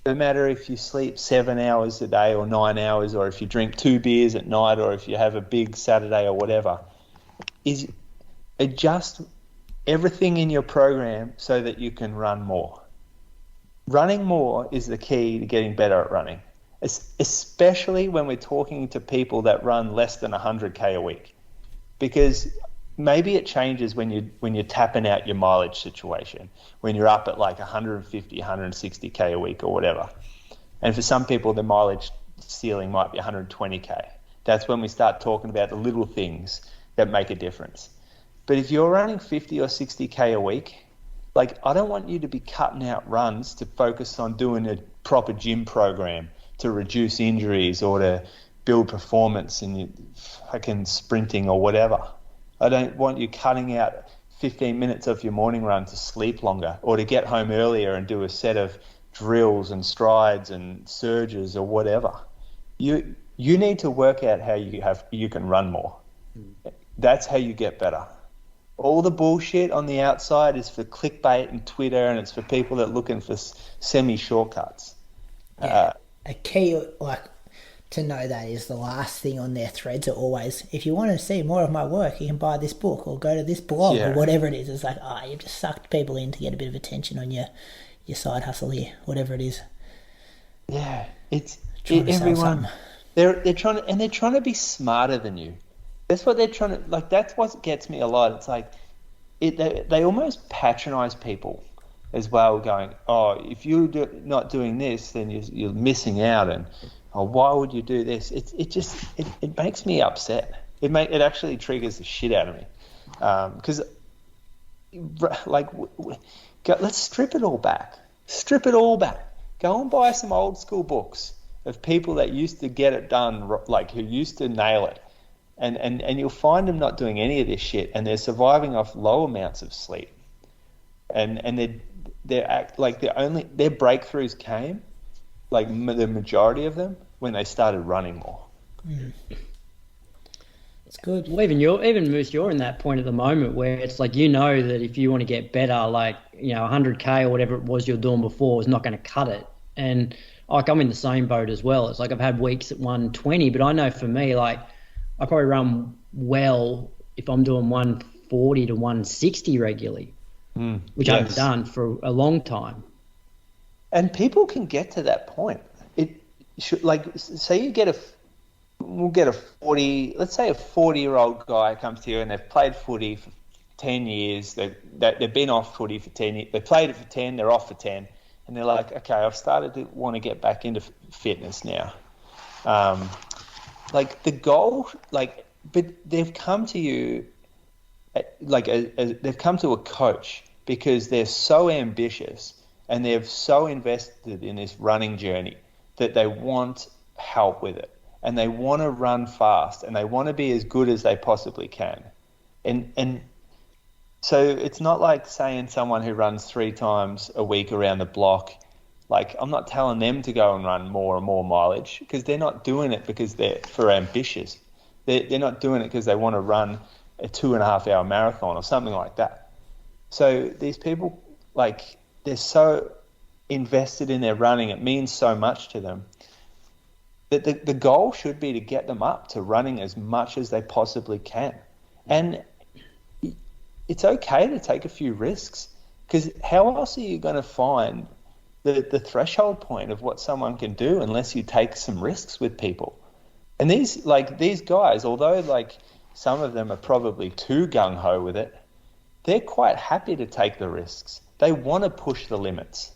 no matter if you sleep 7 hours a day or 9 hours, or if you drink 2 beers at night, or if you have a big Saturday or whatever, is adjust everything in your program so that you can run more. Running more is the key to getting better at running, especially when we're talking to people that run less than 100K a week, because maybe it changes when you're tapping out your mileage situation, when you're up at 150, 160K a week or whatever. And for some people, the mileage ceiling might be 120K. That's when we start talking about the little things that make a difference. But if you're running 50 or 60K a week, I don't want you to be cutting out runs to focus on doing a proper gym program to reduce injuries or to build performance in your fucking sprinting or whatever. I don't want you cutting out 15 minutes of your morning run to sleep longer or to get home earlier and do a set of drills and strides and surges or whatever. You need to work out how you can run more. That's how you get better. All the bullshit on the outside is for clickbait and Twitter, and it's for people that are looking for semi-shortcuts. Yeah. A key, to know that is the last thing on their threads are always, if you want to see more of my work, you can buy this book or go to this blog or whatever it is. It's you've just sucked people in to get a bit of attention on your side hustle here, whatever it is. Yeah, everyone. They're trying to be smarter than you. That's what they're trying to, that's what gets me a lot. It's they almost patronize people. as well, going, oh, if you're not doing this, then you're missing out, and why would you do this? It makes me upset. It actually triggers the shit out of me, because let's strip it all back. Strip it all back. Go and buy some old school books of people that used to get it done, like who used to nail it, and you'll find them not doing any of this shit, and they're surviving off low amounts of sleep, and their breakthroughs came, like the majority of them, when they started running more. It's good. Well, even Moose, you're in that point at the moment where it's like, you know, that if you want to get better, like, you know, 100K or whatever it was you're doing before is not going to cut it. And like, I'm in the same boat as well. It's like I've had weeks at 120, but I know for me, like, I probably run well if I'm doing 140 to 160 regularly, which I haven't done for a long time. And people can get to that point. It should, like, say we'll get a 40, let's say a 40-year-old guy comes to you and they've played footy for 10 years. They've been off footy for 10 years. They played it for 10, they're off for 10. And they're like, okay, I've started to want to get back into fitness now. Like the goal, like, but they've come to you, they've come to a coach because they're so ambitious and they're so invested in this running journey that they want help with it. And they want to run fast and they want to be as good as they possibly can. And so it's not like saying someone who runs 3 times a week around the block, like, I'm not telling them to go and run more and more mileage, because they're not doing it because they're for ambitious. They're not doing it because they want to run a 2.5-hour marathon or something like that. So these people, like, they're so invested in their running, it means so much to them. The goal should be to get them up to running as much as they possibly can. And it's okay to take a few risks, because how else are you going to find the threshold point of what someone can do unless you take some risks with people? And these guys, although like some of them are probably too gung-ho with it, they're quite happy to take the risks. They want to push the limits.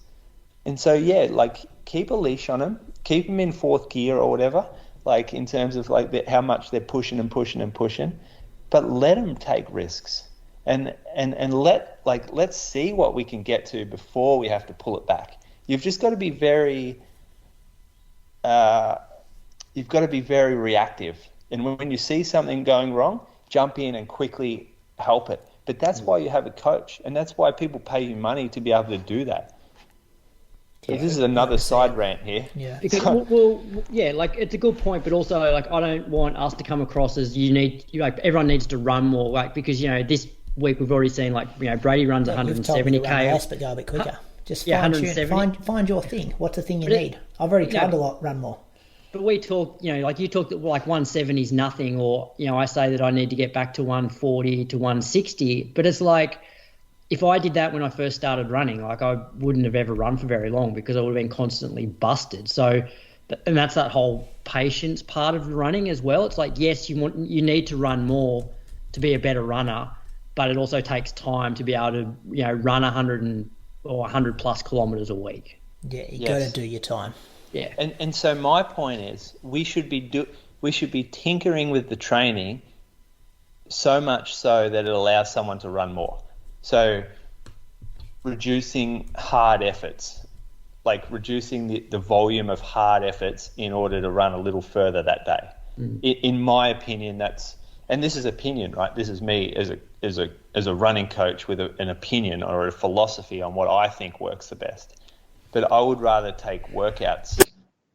And so, yeah, like, keep a leash on them, keep them in 4th gear or whatever, like in terms of like how much they're pushing and pushing and pushing, but let them take risks and let's see what we can get to before we have to pull it back. You've just got to be very reactive. And when you see something going wrong, jump in and quickly help it. But that's why you have a coach, and that's why people pay you money to be able to do that. So this is another side rant here. Yeah. Because, well, yeah, like, it's a good point, but also, like, I don't want us to come across as everyone needs to run more, like, because, you know, this week we've already seen, like, you know, Brady runs 170K. But go a bit quicker. Just find your thing. What's the thing you need? I've already tried to run more. But we talk, you know, like you talk that like 170 is nothing, or, you know, I say that I need to get back to 140 to 160. But it's like, if I did that when I first started running, like, I wouldn't have ever run for very long because I would have been constantly busted. So, and that's that whole patience part of running as well. It's like, yes, you need to run more to be a better runner, but it also takes time to be able to, you know, run 100 plus kilometers a week. Yeah, you got to do your time. Yeah. And so my point is, we should be tinkering with the training so much so that it allows someone to run more. So reducing hard efforts, like reducing the volume of hard efforts in order to run a little further that day. In my opinion, and this is opinion, right? This is me as a running coach with an opinion or a philosophy on what I think works the best. But I would rather take workouts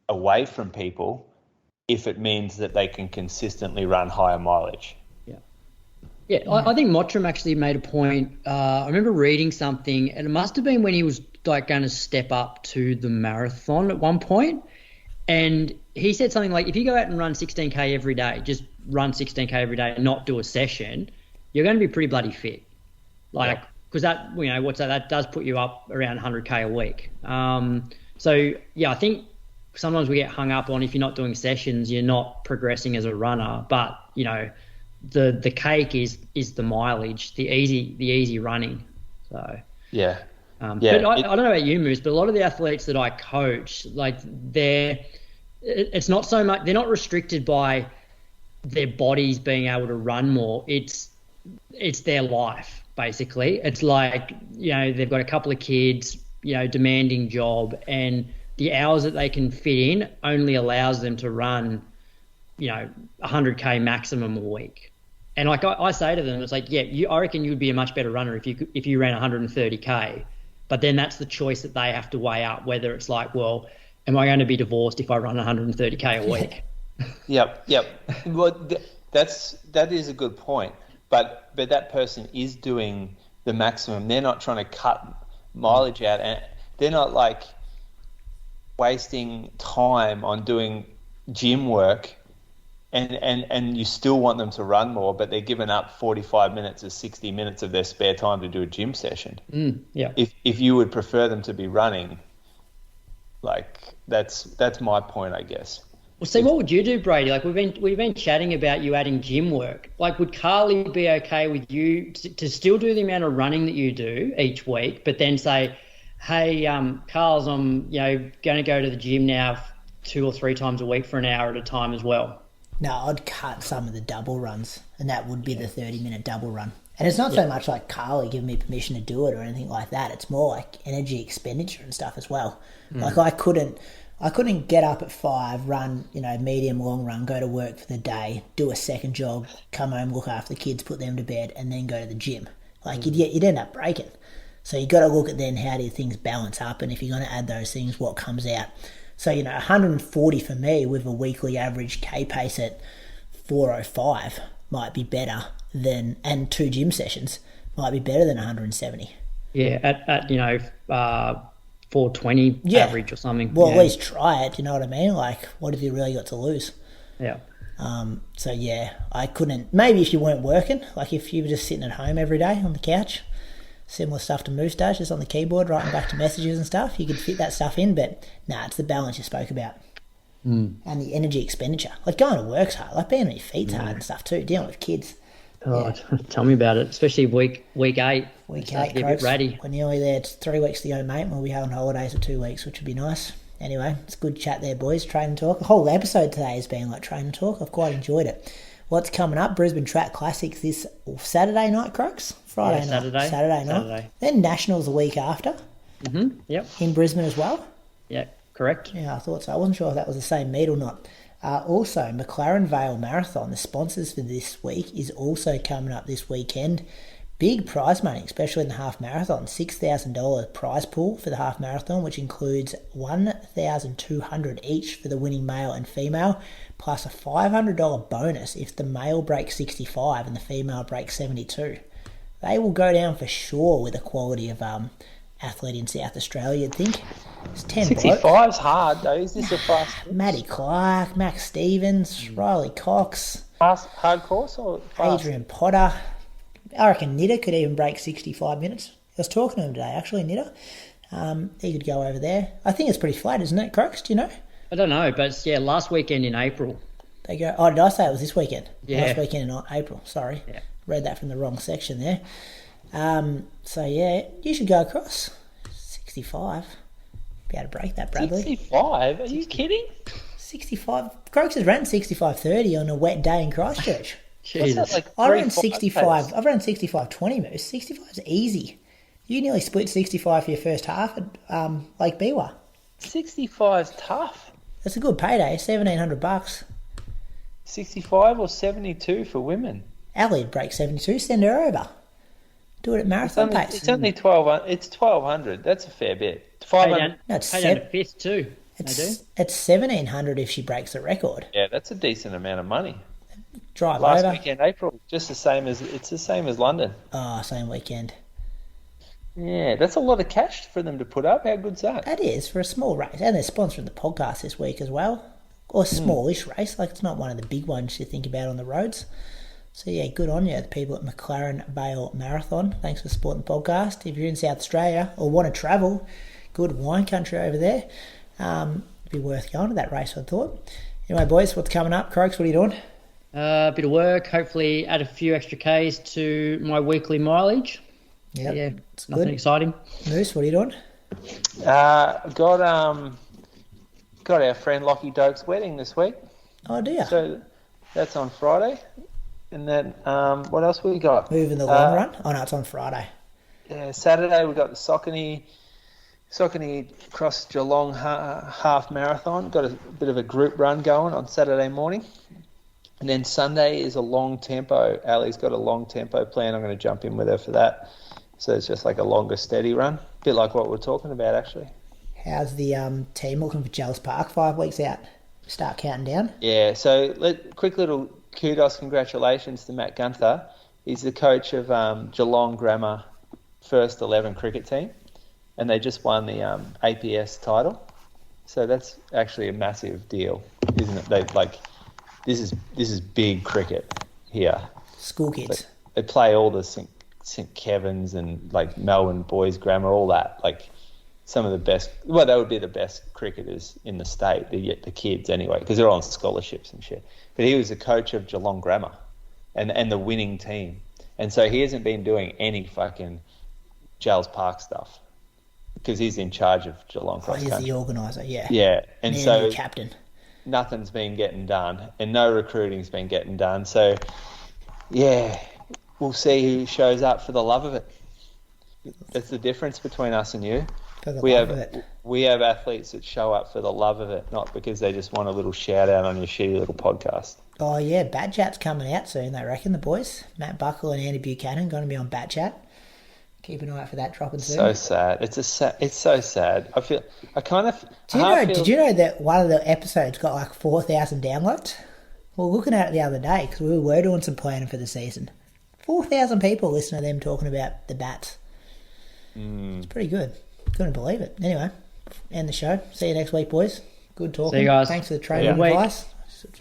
away from people if it means that they can consistently run higher mileage. Yeah, I think Mottram actually made a point. I remember reading something, and it must have been when he was like going to step up to the marathon at one point. And he said something like, if you go out and run 16K every day, just run 16K every day and not do a session, you're going to be pretty bloody fit. Like, because that, you know, that does put you up around 100K a week. So, yeah, I think sometimes we get hung up on, if you're not doing sessions, you're not progressing as a runner. But, you know, the cake is the mileage, the easy running. So yeah, But I don't know about you, Moose, but a lot of the athletes that I coach, like it's not so much, they're not restricted by their bodies being able to run more. It's their life, basically. It's like, they've got a couple of kids, demanding job, and the hours that they can fit in only allows them to run, 100K maximum a week. And like I say to them, it's like, I reckon you'd be a much better runner if you ran 130K. But then that's the choice that they have to weigh up, whether it's like, well, am I going to be divorced if I run 130K a week? Yep. Well, that is a good point. But that person is doing the maximum. They're not trying to cut mileage out, and they're not like wasting time on doing gym work. And you still want them to run more, but they're giving up 45 minutes or 60 minutes of their spare time to do a gym session. If you would prefer them to be running, like that's my point, I guess. Well, see, what would you do, Brady? Like we've been chatting about you adding gym work. Like, would Carly be okay with you to still do the amount of running that you do each week, but then say, hey, Carl's, I'm going to go to the gym now 2 or 3 times a week for an hour at a time as well? No, I'd cut some of the double runs, and that would be the 30-minute double run. And it's not so much like Carly giving me permission to do it or anything like that. It's more like energy expenditure and stuff as well. Like I couldn't get up at 5, run, medium, long run, go to work for the day, do a second jog, come home, look after the kids, put them to bed, and then go to the gym. Like you'd end up breaking. So you got to look at then how do things balance up, and if you're going to add those things, what comes out. So, 140 for me with a weekly average K pace at 4:05 might be better than, and 2 gym sessions might be better than 170. Yeah, at 420 average or something. Well, at least try it, you know what I mean? Like, what have you really got to lose? Yeah. So, I couldn't, maybe if you weren't working, like if you were just sitting at home every day on the couch, similar stuff to Moustache, just on the keyboard, writing back to messages and stuff. You could fit that stuff in, but it's the balance you spoke about. And the energy expenditure. Like going to work's hard. Like being on your feet's hard and stuff too, dealing with kids. Oh, tell me about it, especially week 8. Week 8, get a bit ready. We're nearly there. It's 3 weeks to go, mate, and we'll be having holidays for 2 weeks, which would be nice. Anyway, it's a good chat there, boys. Training talk. The whole episode today has been like training talk. I've quite enjoyed it. What's coming up? Brisbane Track Classics this Saturday night, Croaks? Friday night. Saturday night. Then Nationals the week after. Yep. In Brisbane as well. Yeah, correct. Yeah, I thought so. I wasn't sure if that was the same meet or not. Also, McLaren Vale Marathon, the sponsors for this week, is also coming up this weekend. Big prize money, especially in the half marathon. $6,000 prize pool for the half marathon, which includes $1,200 each for the winning male and female, plus a $500 bonus if the male breaks 65 and the female breaks 72. They will go down for sure with the quality of athlete in South Australia, you'd think. It's 10 65's hard, though. Is this a fast course? Matty Clark, Max Stevens, Riley Cox. Hard course or fast? Adrian Potter. I reckon Nitter could even break 65 minutes. I was talking to him today, actually, Nitter. He could go over there. I think it's pretty flat, isn't it, Croaks? Do you know? I don't know, but it's, last weekend in April. They go. Oh, did I say it was this weekend? Yeah. Last weekend in April, sorry. Yeah. Read that from the wrong section there. You should go across. 65. Be able to break that, Bradley. 65? Are you kidding? 65. Croaks has ran 65.30 on a wet day in Christchurch. Jesus. Like I ran 65. I've run 65.20 Moose. 65 is easy. You nearly split 65 for your first half at Lake Biwa. 65's tough. That's a good payday. $1,700. 65 or 72 for women. Ellie would break 72. Send her over. Do it at marathon pace. It's only 12. It's 1,200. That's a fair bit. 500. No, it's Pay down to 5th too. It's 1,700 if she breaks the record. Yeah, that's a decent amount of money. Drive Last over. weekend, April, just the same as London. Oh, same weekend. Yeah, that's a lot of cash for them to put up. How good's that? That is for a small race, and they're sponsoring the podcast this week as well. Or a smallish race, like it's not one of the big ones you think about on the roads. So yeah, good on you, the people at McLaren Vale Marathon. Thanks for supporting the podcast. If you're in South Australia or want to travel, good wine country over there. It'd be worth going to that race, I thought. Anyway, boys, what's coming up? Croaks, what are you doing? A bit of work, hopefully add a few extra Ks to my weekly mileage. Yep. Yeah, it's nothing good. exciting. Moose, what are you doing? Got our friend Lockie Doke's wedding this week. Oh, dear. So that's on Friday. And then what else we got? Moving the long run? Oh, no, it's on Friday. Yeah, Saturday we got the Saucony Cross Geelong half marathon. Got a bit of a group run going on Saturday morning. And then Sunday is a long tempo. Ellie's got a long tempo plan. I'm going to jump in with her for that. So it's just like a longer, steady run. A bit like what we're talking about, actually. How's the team looking for Jells Park 5 weeks out? Start counting down? Yeah, so quick little kudos, congratulations to Matt Gunther. He's the coach of Geelong Grammar First 11 cricket team, and they just won the APS title. So that's actually a massive deal, isn't it? This is big cricket here. School kids. They play all the St Kevin's and like Melbourne Boys Grammar, all that. Like some of the best. Well, they would be the best cricketers in the state. The kids anyway, because they're all on scholarships and shit. But he was the coach of Geelong Grammar, and the winning team. And so he hasn't been doing any fucking Giles Park stuff because he's in charge of Geelong Cross He's Country. the organiser, yeah. Yeah, and so captain. Nothing's been getting done, and no recruiting's been getting done. So, yeah, we'll see who shows up for the love of it. That's the difference between us and you. For the love of it. We have athletes that show up for the love of it, not because they just want a little shout out on your shitty little podcast. Oh, yeah, Bat Chat's coming out soon, they reckon, the boys. Matt Buckle and Andy Buchanan going to be on Bat Chat. Keep an eye out for that dropping soon. So sad. It's so sad. Did you know that one of the episodes got like 4,000 downloads? We were looking at it the other day because we were doing some planning for the season. 4,000 people listen to them talking about the bats. It's pretty good. Couldn't believe it. Anyway, end the show. See you next week, boys. Good talking. See you guys. Thanks for the training advice.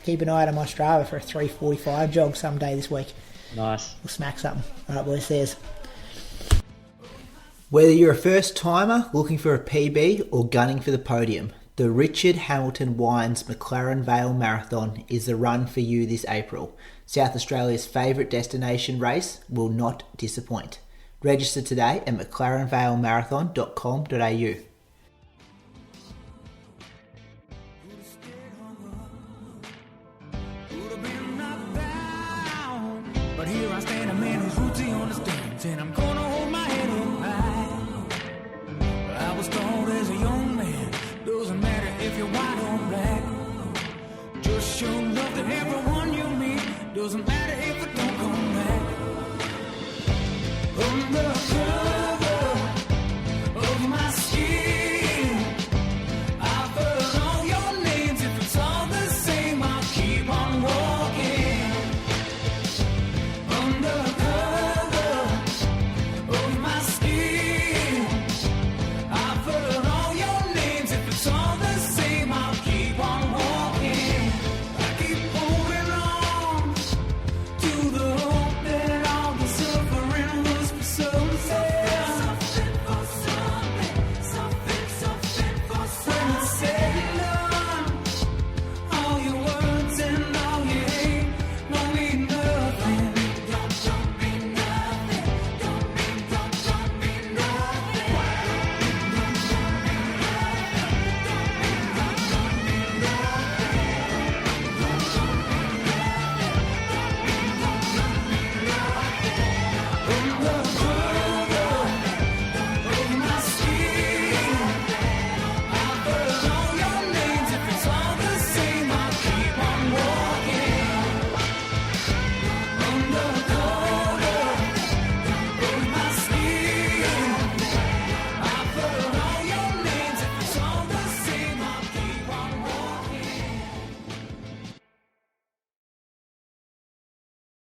Keep an eye out on my Strava for a 3:45 jog someday this week. Nice. We'll smack something. All right, boys. See yous. Whether you're a first timer looking for a PB or gunning for the podium, the Richard Hamilton Wines McLaren Vale Marathon is the run for you this April. South Australia's favourite destination race will not disappoint. Register today at mclarenvalemarathon.com.au. But here I stand, a man whose roots he understands, and I'm gonna hold my head up high. I was taught as a young man, doesn't matter if you're white or black. Just show love to everyone you meet, doesn't matter if it don't come back.